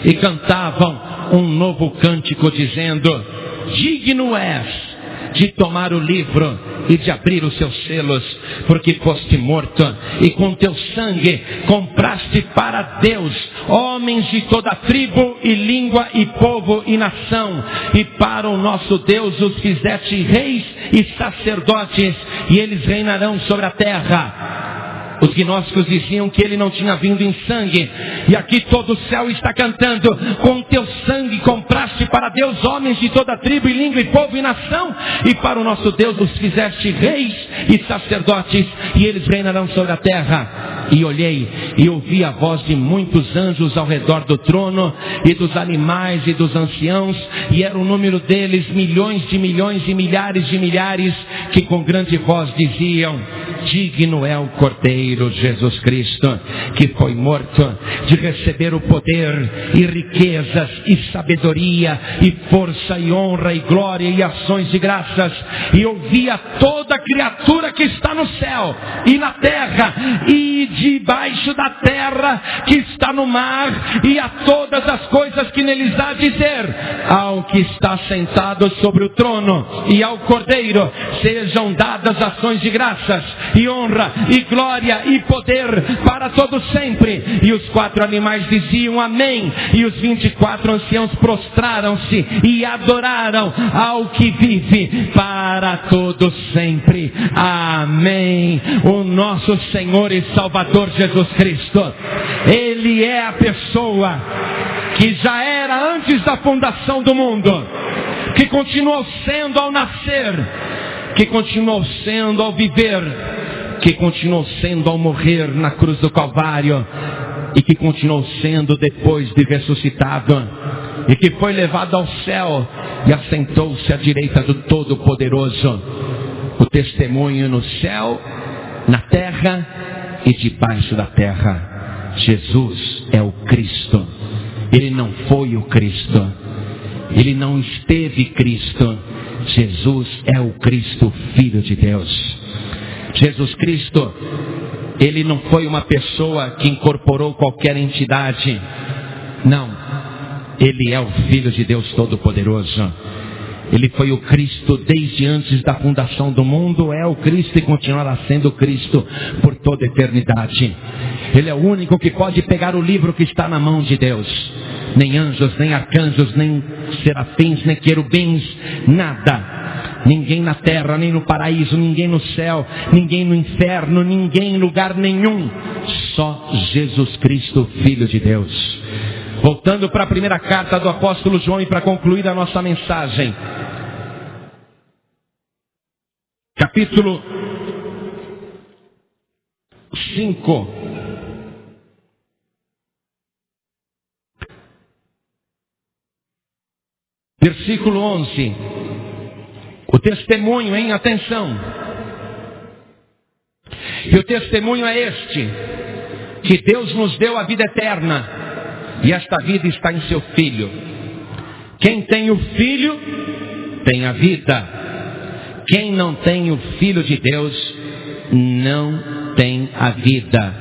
E cantavam um novo cântico, dizendo: digno és de tomar o livro e de abrir os seus selos, porque foste morto, e com teu sangue compraste para Deus homens de toda tribo e língua e povo e nação, e para o nosso Deus os fizeste reis e sacerdotes, e eles reinarão sobre a terra. Os gnósticos diziam que ele não tinha vindo em sangue, e aqui todo o céu está cantando: com teu sangue compraste para Deus homens de toda tribo e língua e povo e nação, e para o nosso Deus os fizeste reis e sacerdotes, e eles reinarão sobre a terra. E olhei e ouvi a voz de muitos anjos ao redor do trono, e dos animais e dos anciãos, e era o número deles milhões de milhões e milhares de milhares, que com grande voz diziam: digno é o Cordeiro Jesus Cristo, que foi morto, de receber o poder e riquezas e sabedoria e força e honra e glória e ações de graças. E ouvia toda criatura que está no céu e na terra e e debaixo da terra que está no mar, e a todas as coisas que neles há dizer, ao que está sentado sobre o trono e ao Cordeiro sejam dadas ações de graças e honra e glória e poder para todos sempre. E os 4 animais diziam amém, e os 24 anciãos prostraram-se e adoraram ao que vive para todos sempre. Amém. O nosso Senhor e Salvador Jesus Cristo, Ele é a pessoa que já era antes da fundação do mundo, que continuou sendo ao nascer, que continuou sendo ao viver, que continuou sendo ao morrer na cruz do Calvário, e que continuou sendo depois de ressuscitado, e que foi levado ao céu e assentou-se à direita do Todo-Poderoso. O testemunho no céu, na terra e debaixo da terra. Jesus é o Cristo. Ele não foi o Cristo. Ele não esteve Cristo. Jesus é o Cristo, Filho de Deus. Jesus Cristo, Ele não foi uma pessoa que incorporou qualquer entidade. Não. Ele é o Filho de Deus Todo-Poderoso. Ele foi o Cristo desde antes da fundação do mundo, é o Cristo e continuará sendo o Cristo por toda a eternidade. Ele é o único que pode pegar o livro que está na mão de Deus. Nem anjos, nem arcanjos, nem serafins, nem querubins, nada. Ninguém na terra, nem no paraíso, ninguém no céu, ninguém no inferno, ninguém em lugar nenhum. Só Jesus Cristo, Filho de Deus. Voltando para a primeira carta do apóstolo João e para concluir a nossa mensagem. Capítulo 5. Versículo 11. O testemunho, hein? Atenção. E o testemunho é este: que Deus nos deu a vida eterna, e esta vida está em seu Filho. Quem tem o Filho, tem a vida. Quem não tem o Filho de Deus, não tem a vida.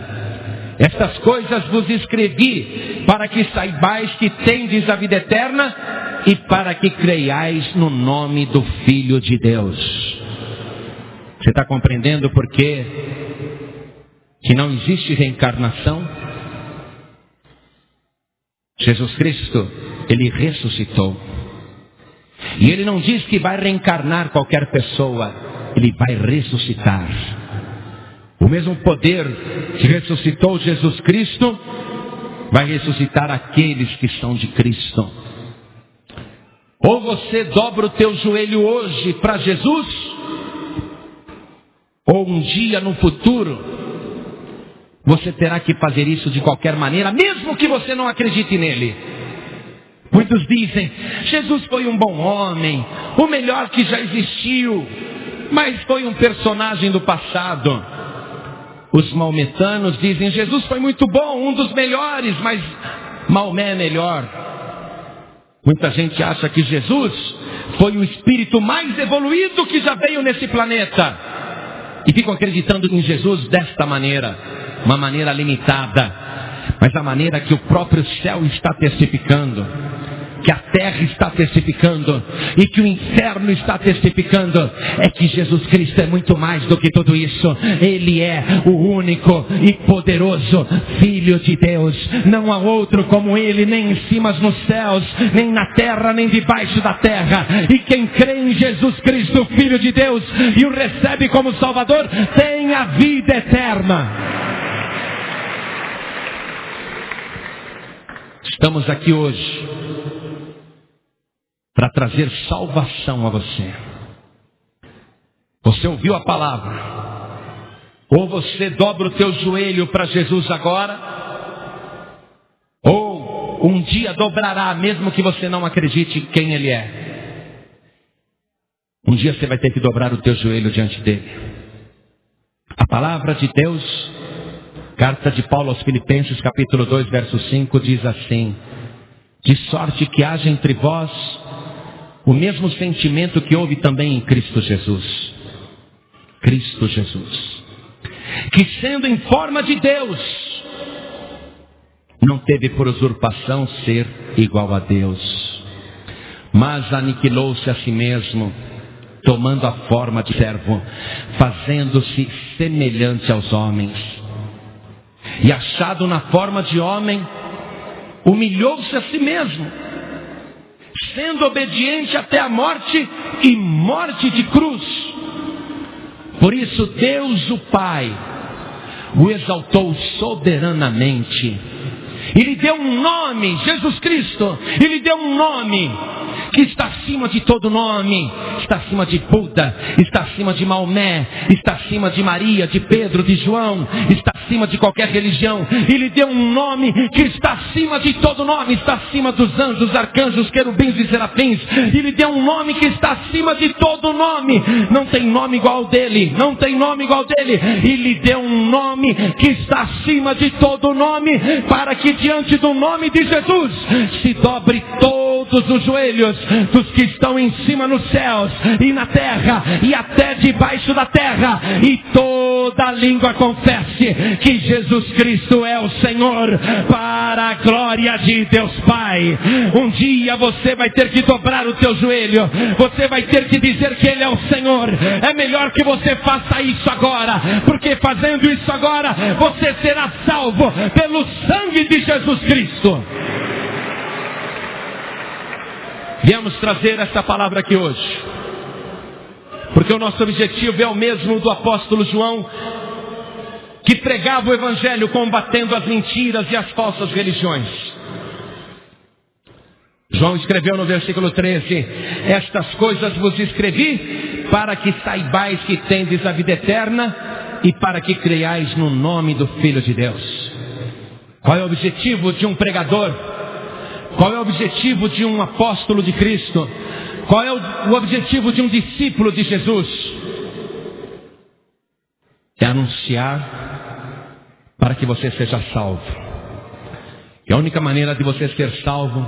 Estas coisas vos escrevi, para que saibais que tendes a vida eterna, e para que creiais no nome do Filho de Deus. Você está compreendendo por quê que não existe reencarnação? Jesus Cristo, Ele ressuscitou. E Ele não diz que vai reencarnar qualquer pessoa, Ele vai ressuscitar. O mesmo poder que ressuscitou Jesus Cristo, vai ressuscitar aqueles que são de Cristo. Ou você dobra o teu joelho hoje para Jesus, ou um dia no futuro, você terá que fazer isso de qualquer maneira, mesmo que você não acredite nele. Muitos dizem, Jesus foi um bom homem, o melhor que já existiu, mas foi um personagem do passado. Os maometanos dizem, Jesus foi muito bom, um dos melhores, mas Maomé é melhor. Muita gente acha que Jesus foi o espírito mais evoluído que já veio nesse planeta. E ficam acreditando em Jesus desta maneira, uma maneira limitada. Mas a maneira que o próprio céu está testificando, que a terra está testificando e que o inferno está testificando, é que Jesus Cristo é muito mais do que tudo isso. Ele é o único e poderoso Filho de Deus. Não há outro como Ele, nem em cima nos céus, nem na terra, nem debaixo da terra. E quem crê em Jesus Cristo, Filho de Deus, e o recebe como Salvador, tem a vida eterna. Estamos aqui hoje para trazer salvação a você. Você ouviu a palavra? Ou você dobra o teu joelho para Jesus agora, ou um dia dobrará, mesmo que você não acredite quem Ele é. Um dia você vai ter que dobrar o teu joelho diante dEle. A palavra de Deus, carta de Paulo aos Filipenses, capítulo 2, verso 5, diz assim: de sorte que haja entre vós o mesmo sentimento que houve também em Cristo Jesus. Cristo Jesus. que sendo em forma de Deus, não teve por usurpação ser igual a Deus, mas aniquilou-se a si mesmo, tomando a forma de servo, fazendo-se semelhante aos homens. E achado na forma de homem, humilhou-se a si mesmo, sendo obediente até a morte e morte de cruz. Por isso Deus o Pai o exaltou soberanamente e lhe deu um nome, Jesus Cristo, e lhe deu um nome que está acima de todo nome, está acima de Buda, está acima de Maomé, está acima de Maria, de Pedro, de João, está acima de qualquer religião. E lhe deu um nome que está acima de todo nome, está acima dos anjos, arcanjos, querubins e serafins. E lhe deu um nome que está acima de todo nome, não tem nome igual ao dele, não tem nome igual ao dele. E lhe deu um nome que está acima de todo nome, para que diante do nome de Jesus se dobre todos os joelhos dos que estão em cima nos céus e na terra e até debaixo da terra, e toda língua confesse que Jesus Cristo é o Senhor, para a glória de Deus Pai. Um dia você vai ter que dobrar o teu joelho, você vai ter que dizer que Ele é o Senhor. É melhor que você faça isso agora, porque fazendo isso agora você será salvo pelo sangue de Jesus Cristo. Viemos trazer esta palavra aqui hoje, porque o nosso objetivo é o mesmo do apóstolo João, que pregava o Evangelho combatendo as mentiras e as falsas religiões. João escreveu no versículo 13: estas coisas vos escrevi para que saibais que tendes a vida eterna e para que creiais no nome do Filho de Deus. Qual é o objetivo de um pregador? Qual é o objetivo de um apóstolo de Cristo? Qual é o objetivo de um discípulo de Jesus? É anunciar para que você seja salvo. E a única maneira de você ser salvo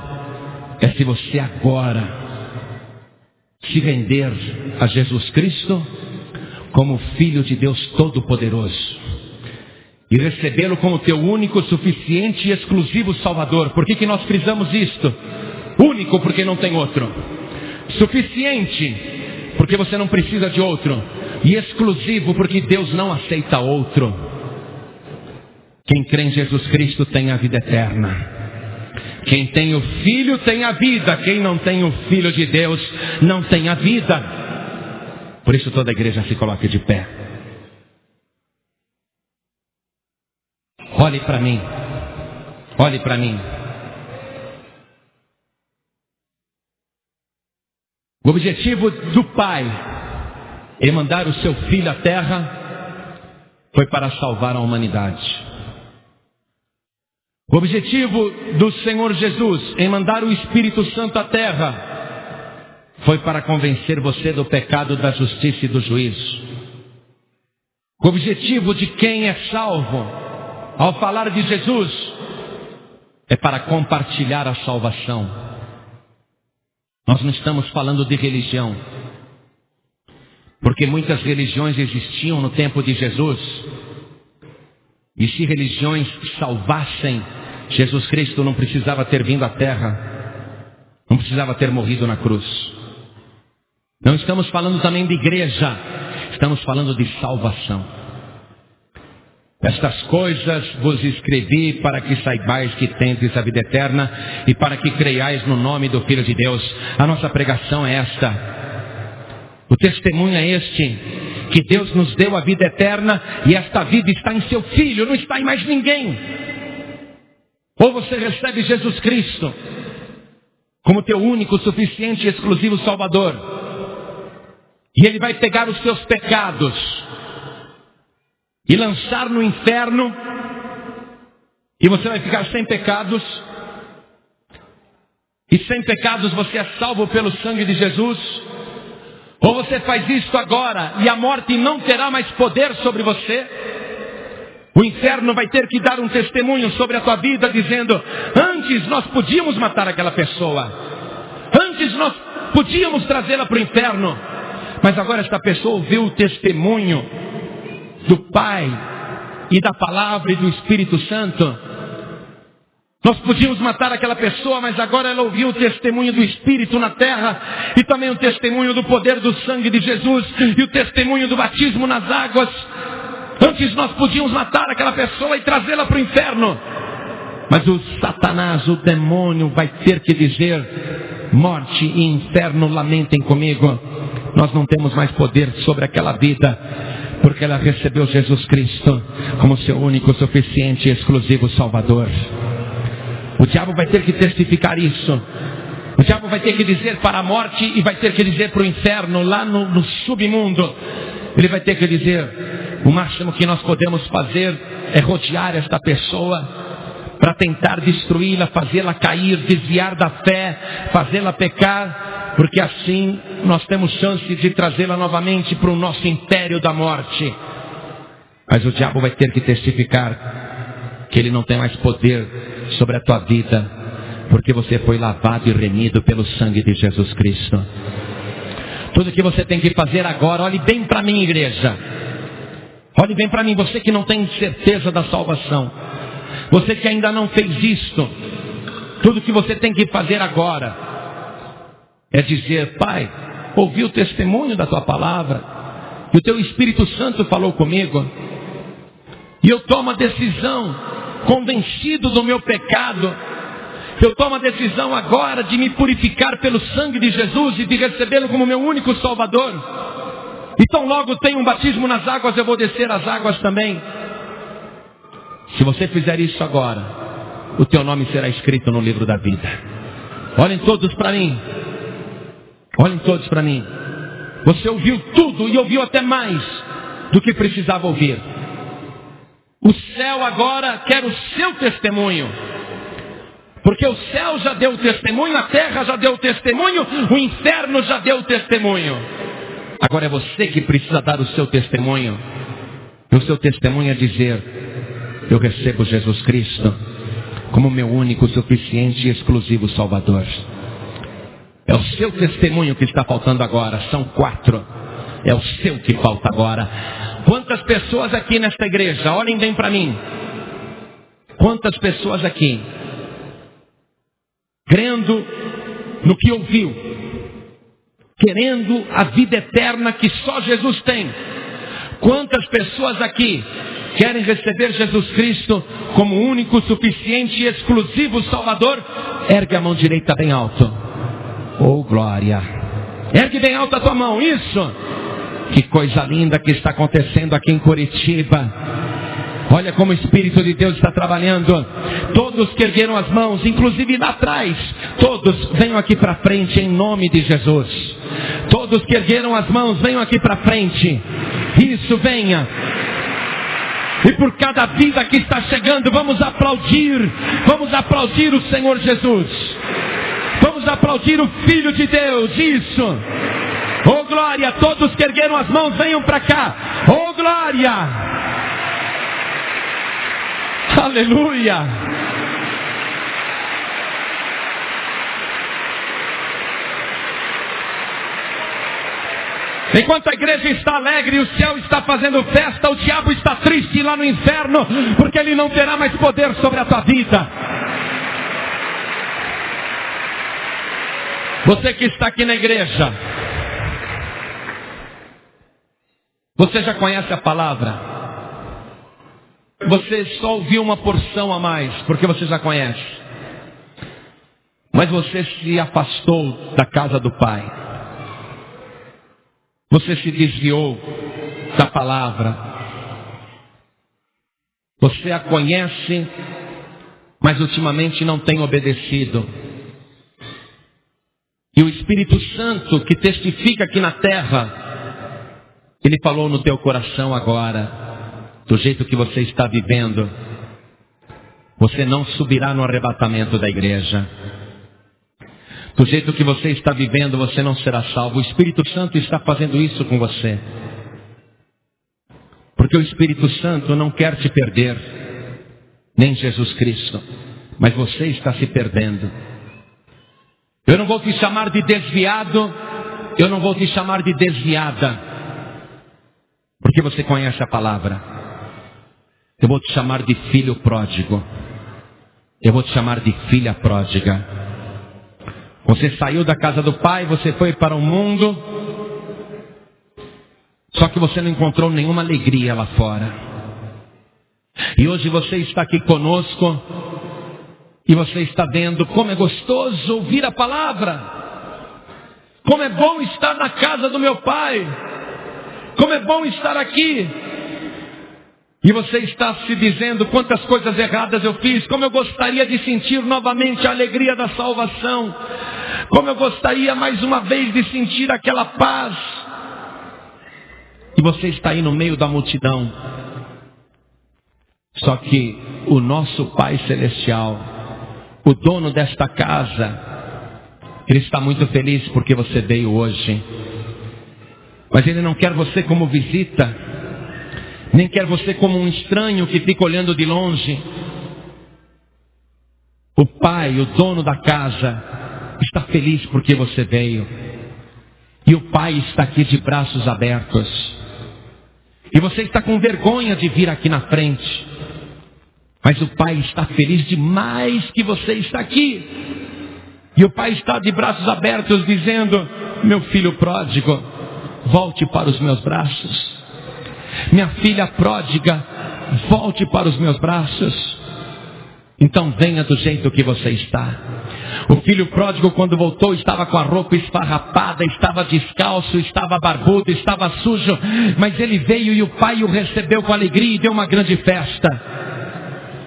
é se você agora se render a Jesus Cristo como Filho de Deus Todo-Poderoso e recebê-lo como teu único, suficiente e exclusivo Salvador. Por que nós frisamos isto? Único, porque não tem outro. Suficiente, porque você não precisa de outro. E exclusivo, porque Deus não aceita outro. Quem crê em Jesus Cristo tem a vida eterna. Quem tem o Filho tem a vida. Quem não tem o Filho de Deus não tem a vida. Por isso toda a igreja se coloca de pé. Olhe para mim. Olhe para mim. O objetivo do Pai em mandar o seu Filho à terra foi para salvar a humanidade. O objetivo do Senhor Jesus em mandar o Espírito Santo à terra foi para convencer você do pecado, da justiça e do juízo. O objetivo de quem é salvo ao falar de Jesus é para compartilhar a salvação. Nós não estamos falando de religião, porque muitas religiões existiam no tempo de Jesus. E se religiões salvassem, Jesus Cristo não precisava ter vindo à terra, não precisava ter morrido na cruz. Não estamos falando também de igreja, estamos falando de salvação. Estas coisas vos escrevi para que saibais que tendes a vida eterna e para que creiais no nome do Filho de Deus. A nossa pregação é esta. O testemunho é este, que Deus nos deu a vida eterna e esta vida está em seu Filho, não está em mais ninguém. Ou você recebe Jesus Cristo como teu único, suficiente e exclusivo Salvador, e Ele vai pegar os teus pecados e lançar no inferno, e você vai ficar sem pecados, e sem pecados você é salvo pelo sangue de Jesus. Ou você faz isto agora e a morte não terá mais poder sobre você. O inferno vai ter que dar um testemunho sobre a tua vida, dizendo: antes nós podíamos matar aquela pessoa, antes nós podíamos trazê-la para o inferno, mas agora esta pessoa ouviu o testemunho do Pai e da palavra e do Espírito Santo. Nós podíamos matar aquela pessoa, mas agora ela ouviu o testemunho do Espírito na terra e também o testemunho do poder do sangue de Jesus e o testemunho do batismo nas águas. Antes nós podíamos matar aquela pessoa e trazê-la para o inferno, mas o Satanás, o demônio, vai ter que dizer: morte e inferno, lamentem comigo. Nós não temos mais poder sobre aquela vida, porque ela recebeu Jesus Cristo como seu único, suficiente e exclusivo Salvador. O diabo vai ter que testificar isso. O diabo vai ter que dizer para a morte e vai ter que dizer para o inferno, lá no submundo. Ele vai ter que dizer: o máximo que nós podemos fazer é rodear esta pessoa para tentar destruí-la, fazê-la cair, desviar da fé, fazê-la pecar, porque assim nós temos chance de trazê-la novamente para o nosso império da morte. Mas o diabo vai ter que testificar que ele não tem mais poder sobre a tua vida, porque você foi lavado e remido pelo sangue de Jesus Cristo. Tudo que você tem que fazer agora, olhe bem para mim, igreja. Olhe bem para mim, você que não tem certeza da salvação, você que ainda não fez isto. Tudo que você tem que fazer agora é dizer: Pai, ouvi o testemunho da tua palavra e o teu Espírito Santo falou comigo, e eu tomo a decisão, convencido do meu pecado, eu tomo a decisão agora de me purificar pelo sangue de Jesus e de recebê-lo como meu único Salvador. Então logo tenho um batismo nas águas, eu vou descer as águas também. Se você fizer isso agora, o teu nome será escrito no livro da vida. Olhem todos para mim. Olhem todos para mim. Você ouviu tudo e ouviu até mais do que precisava ouvir. O céu agora quer o seu testemunho, porque o céu já deu o testemunho, a terra já deu o testemunho, o inferno já deu o testemunho. Agora é você que precisa dar o seu testemunho. E o seu testemunho é dizer: eu recebo Jesus Cristo como meu único, suficiente e exclusivo Salvador. É o seu testemunho que está faltando agora. São 4. É o seu que falta agora. Quantas pessoas aqui nesta igreja, olhem bem para mim, quantas pessoas aqui, crendo no que ouviu, querendo a vida eterna que só Jesus tem, quantas pessoas aqui querem receber Jesus Cristo como único, suficiente e exclusivo Salvador? Ergue a mão direita bem alto. Oh, glória! Ergue bem alto a tua mão, isso! Que coisa linda que está acontecendo aqui em Curitiba. Olha como o Espírito de Deus está trabalhando. Todos que ergueram as mãos, inclusive lá atrás, todos venham aqui para frente em nome de Jesus. Todos que ergueram as mãos, venham aqui para frente. Isso, venha. E por cada vida que está chegando, vamos aplaudir o Senhor Jesus. Vamos aplaudir o Filho de Deus, isso. Oh glória, todos que ergueram as mãos, venham para cá. Oh glória. Aleluia. Enquanto a igreja está alegre e o céu está fazendo festa, o diabo está triste lá no inferno, porque ele não terá mais poder sobre a tua vida. Você que está aqui na igreja, você já conhece a palavra. Você só ouviu uma porção a mais, porque você já conhece. Mas você se afastou da casa do Pai. Você se desviou da palavra. Você a conhece, mas ultimamente não tem obedecido. E o Espírito Santo que testifica aqui na terra, ele falou no teu coração agora: do jeito que você está vivendo, você não subirá no arrebatamento da igreja. Do jeito que você está vivendo, você não será salvo. O Espírito Santo está fazendo isso com você. Porque o Espírito Santo não quer te perder, nem Jesus Cristo, mas você está se perdendo. Eu não vou te chamar de desviado, eu não vou te chamar de desviada, porque você conhece a palavra. Eu vou te chamar de filho pródigo. Eu vou te chamar de filha pródiga. Você saiu da casa do pai, você foi para o mundo, só que você não encontrou nenhuma alegria lá fora. E hoje você está aqui conosco, e você está vendo como é gostoso ouvir a palavra. Como é bom estar na casa do meu pai. Como é bom estar aqui. E você está se dizendo quantas coisas erradas eu fiz. Como eu gostaria de sentir novamente a alegria da salvação. Como eu gostaria mais uma vez de sentir aquela paz. E você está aí no meio da multidão. Só que o nosso Pai Celestial, o dono desta casa, Ele está muito feliz porque você veio hoje. Mas Ele não quer você como visita, nem quer você como um estranho que fica olhando de longe. O Pai, o dono da casa, está feliz porque você veio. E o Pai está aqui de braços abertos. E você está com vergonha de vir aqui na frente. Mas o Pai está feliz demais que você está aqui. E o Pai está de braços abertos dizendo: meu filho pródigo, volte para os meus braços. Minha filha pródiga, volte para os meus braços. Então venha do jeito que você está. O filho pródigo, quando voltou, estava com a roupa esfarrapada, estava descalço, estava barbudo, estava sujo. Mas ele veio e o pai o recebeu com alegria e deu uma grande festa.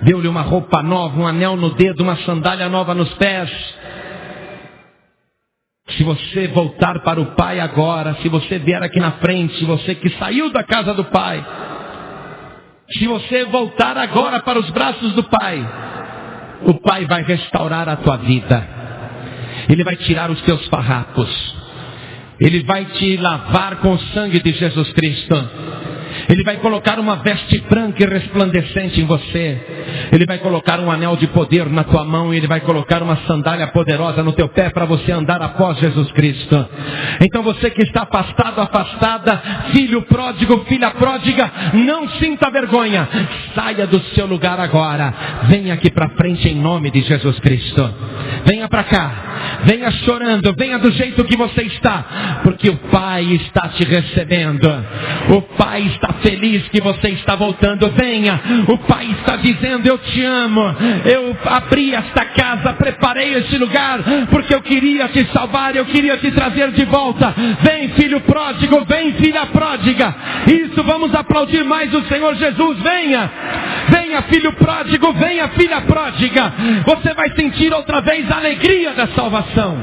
Deu-lhe uma roupa nova, um anel no dedo, uma sandália nova nos pés. Se você voltar para o Pai agora, se você vier aqui na frente, você que saiu da casa do Pai, se você voltar agora para os braços do Pai, o Pai vai restaurar a tua vida. Ele vai tirar os teus farrapos. Ele vai te lavar com o sangue de Jesus Cristo. Ele vai colocar uma veste branca e resplandecente em você. Ele vai colocar um anel de poder na tua mão. E Ele vai colocar uma sandália poderosa no teu pé para você andar após Jesus Cristo. Então você que está afastado, afastada, filho pródigo, filha pródiga, não sinta vergonha. Saia do seu lugar agora. Venha aqui para frente em nome de Jesus Cristo. Venha para cá. Venha chorando, venha do jeito que você está, porque o Pai está te recebendo. O Pai está feliz que você está voltando. Venha, o Pai está dizendo: eu te amo. Eu abri esta casa, preparei este lugar, porque eu queria te salvar, eu queria te trazer de volta. Vem, filho pródigo, vem, filha pródiga. Isso, vamos aplaudir mais o Senhor Jesus. Venha, venha, filho pródigo, venha, filha pródiga. Você vai sentir outra vez a alegria da salvação.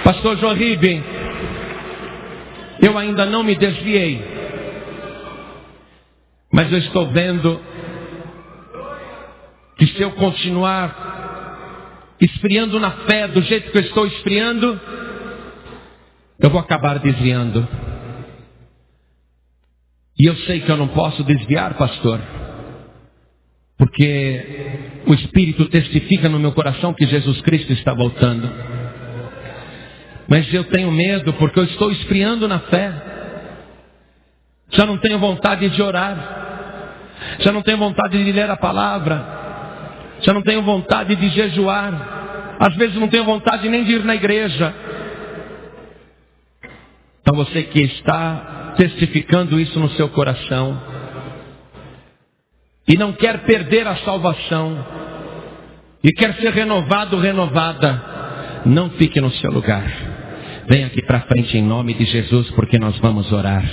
Pastor João, eu ainda não me desviei, mas eu estou vendo que se eu continuar esfriando na fé do jeito que eu estou esfriando, eu vou acabar desviando. E eu sei que eu não posso desviar, pastor, porque o Espírito testifica no meu coração que Jesus Cristo está voltando. Mas eu tenho medo porque eu estou esfriando na fé. Já não tenho vontade de orar. Já não tenho vontade de ler a palavra. Já não tenho vontade de jejuar. Às vezes não tenho vontade nem de ir na igreja. Então você que está testificando isso no seu coração e não quer perder a salvação e quer ser renovado, renovada, não fique no seu lugar. Venha aqui para frente em nome de Jesus, porque nós vamos orar.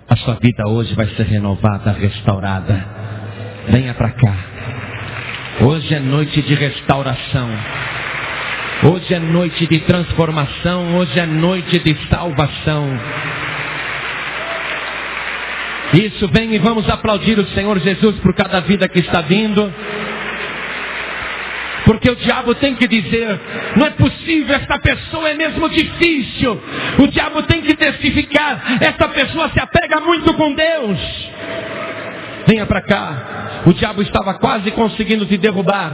A sua vida hoje vai ser renovada, restaurada. Venha para cá. Hoje é noite de restauração. Hoje é noite de transformação. Hoje é noite de salvação. Isso, vem e vamos aplaudir o Senhor Jesus por cada vida que está vindo. Porque o diabo tem que dizer: não é possível, esta pessoa é mesmo difícil. O diabo tem que testificar: esta pessoa se apega muito com Deus. Venha para cá. O diabo estava quase conseguindo te derrubar,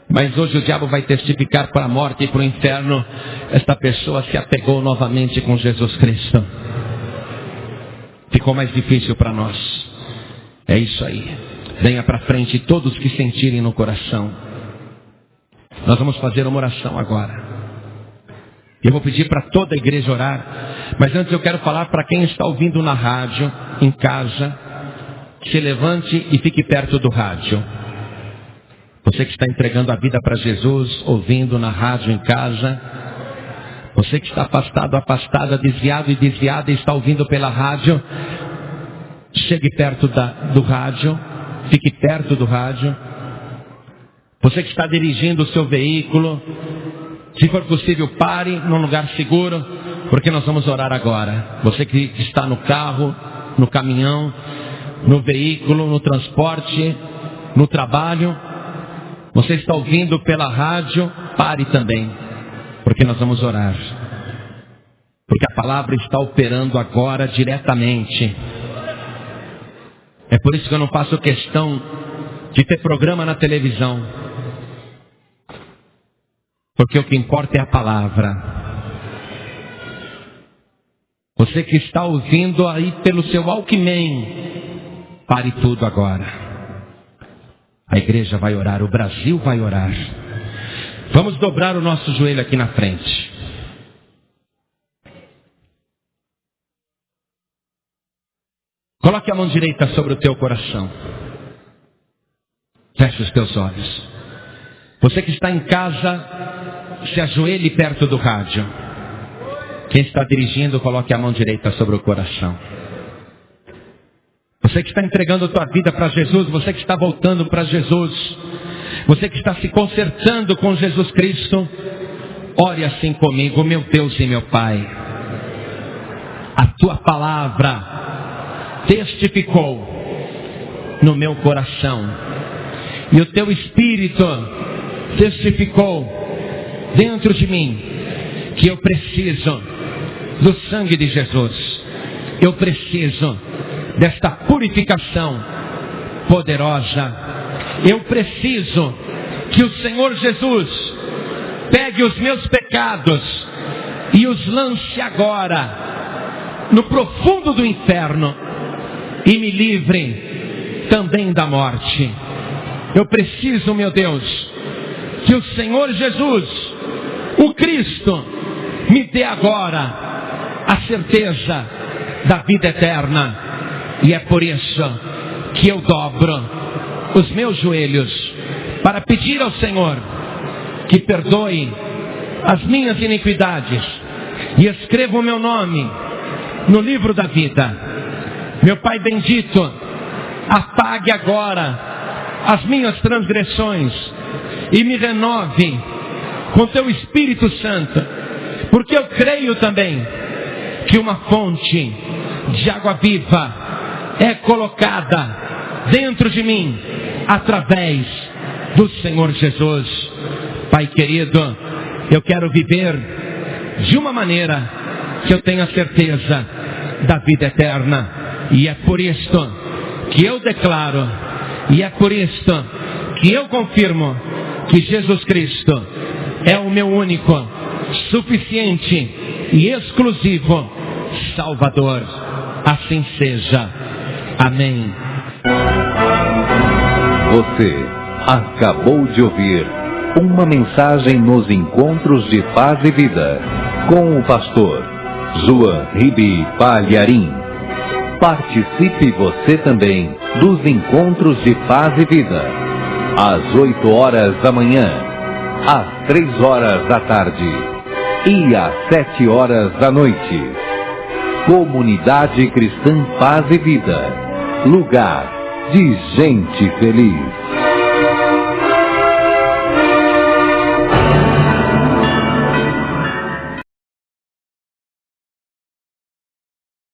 mas hoje o diabo vai testificar para a morte e para o inferno: esta pessoa se apegou novamente com Jesus Cristo. ficou mais difícil para nós. É isso aí. Venha para frente todos que sentirem no coração. Nós vamos fazer uma oração agora. Eu vou pedir para toda a igreja orar. Mas antes eu quero falar para quem está ouvindo na rádio, em casa. Se levante e fique perto do rádio. Você que está entregando a vida para Jesus, ouvindo na rádio em casa. Você que está afastado, afastada, desviado e desviada e está ouvindo pela rádio. Chegue perto do rádio. Fique perto do rádio. Você que está dirigindo o seu veículo, se for possível, pare num lugar seguro, porque nós vamos orar agora. Você que está no carro, no caminhão, no veículo, no transporte, no trabalho, você está ouvindo pela rádio, pare também, porque nós vamos orar. Porque a palavra está operando agora diretamente. É por isso que eu não faço questão de ter programa na televisão. Porque o que importa é a palavra. Você que está ouvindo aí pelo seu Walkman, pare tudo agora. A igreja vai orar, o Brasil vai orar. Vamos dobrar o nosso joelho aqui na frente. Coloque a mão direita sobre o teu coração. Feche os teus olhos. Você que está em casa, se ajoelhe perto do rádio. Quem está dirigindo, coloque a mão direita sobre o coração. Você que está entregando a tua vida para Jesus, você que está voltando para Jesus, você que está se consertando com Jesus Cristo, ore assim comigo: meu Deus e meu Pai, a tua palavra testificou no meu coração, e o teu Espírito testificou dentro de mim que eu preciso do sangue de Jesus. Eu preciso desta purificação poderosa. Eu preciso que o Senhor Jesus pegue os meus pecados e os lance agora no profundo do inferno e me livre também da morte. Eu preciso, meu Deus, que o Senhor Jesus, o Cristo, me dê agora a certeza da vida eterna. E é por isso que eu dobro os meus joelhos para pedir ao Senhor que perdoe as minhas iniquidades e escreva o meu nome no livro da vida. Meu Pai bendito, apague agora as minhas transgressões e me renove com teu Espírito Santo, porque eu creio também que uma fonte de água viva é colocada dentro de mim através do Senhor Jesus. Pai querido, eu quero viver de uma maneira que eu tenha certeza da vida eterna, e é por isto que eu declaro, e é por isto que eu confirmo que Jesus Cristo é o meu único, suficiente e exclusivo Salvador. Assim seja. Amém. Você acabou de ouvir uma mensagem nos Encontros de Paz e Vida com o pastor João Ribe Palharim. Participe você também dos Encontros de Paz e Vida, às 8 horas da manhã, às 3 horas da tarde e às 7 horas da noite. Comunidade Cristã Paz e Vida, lugar de gente feliz.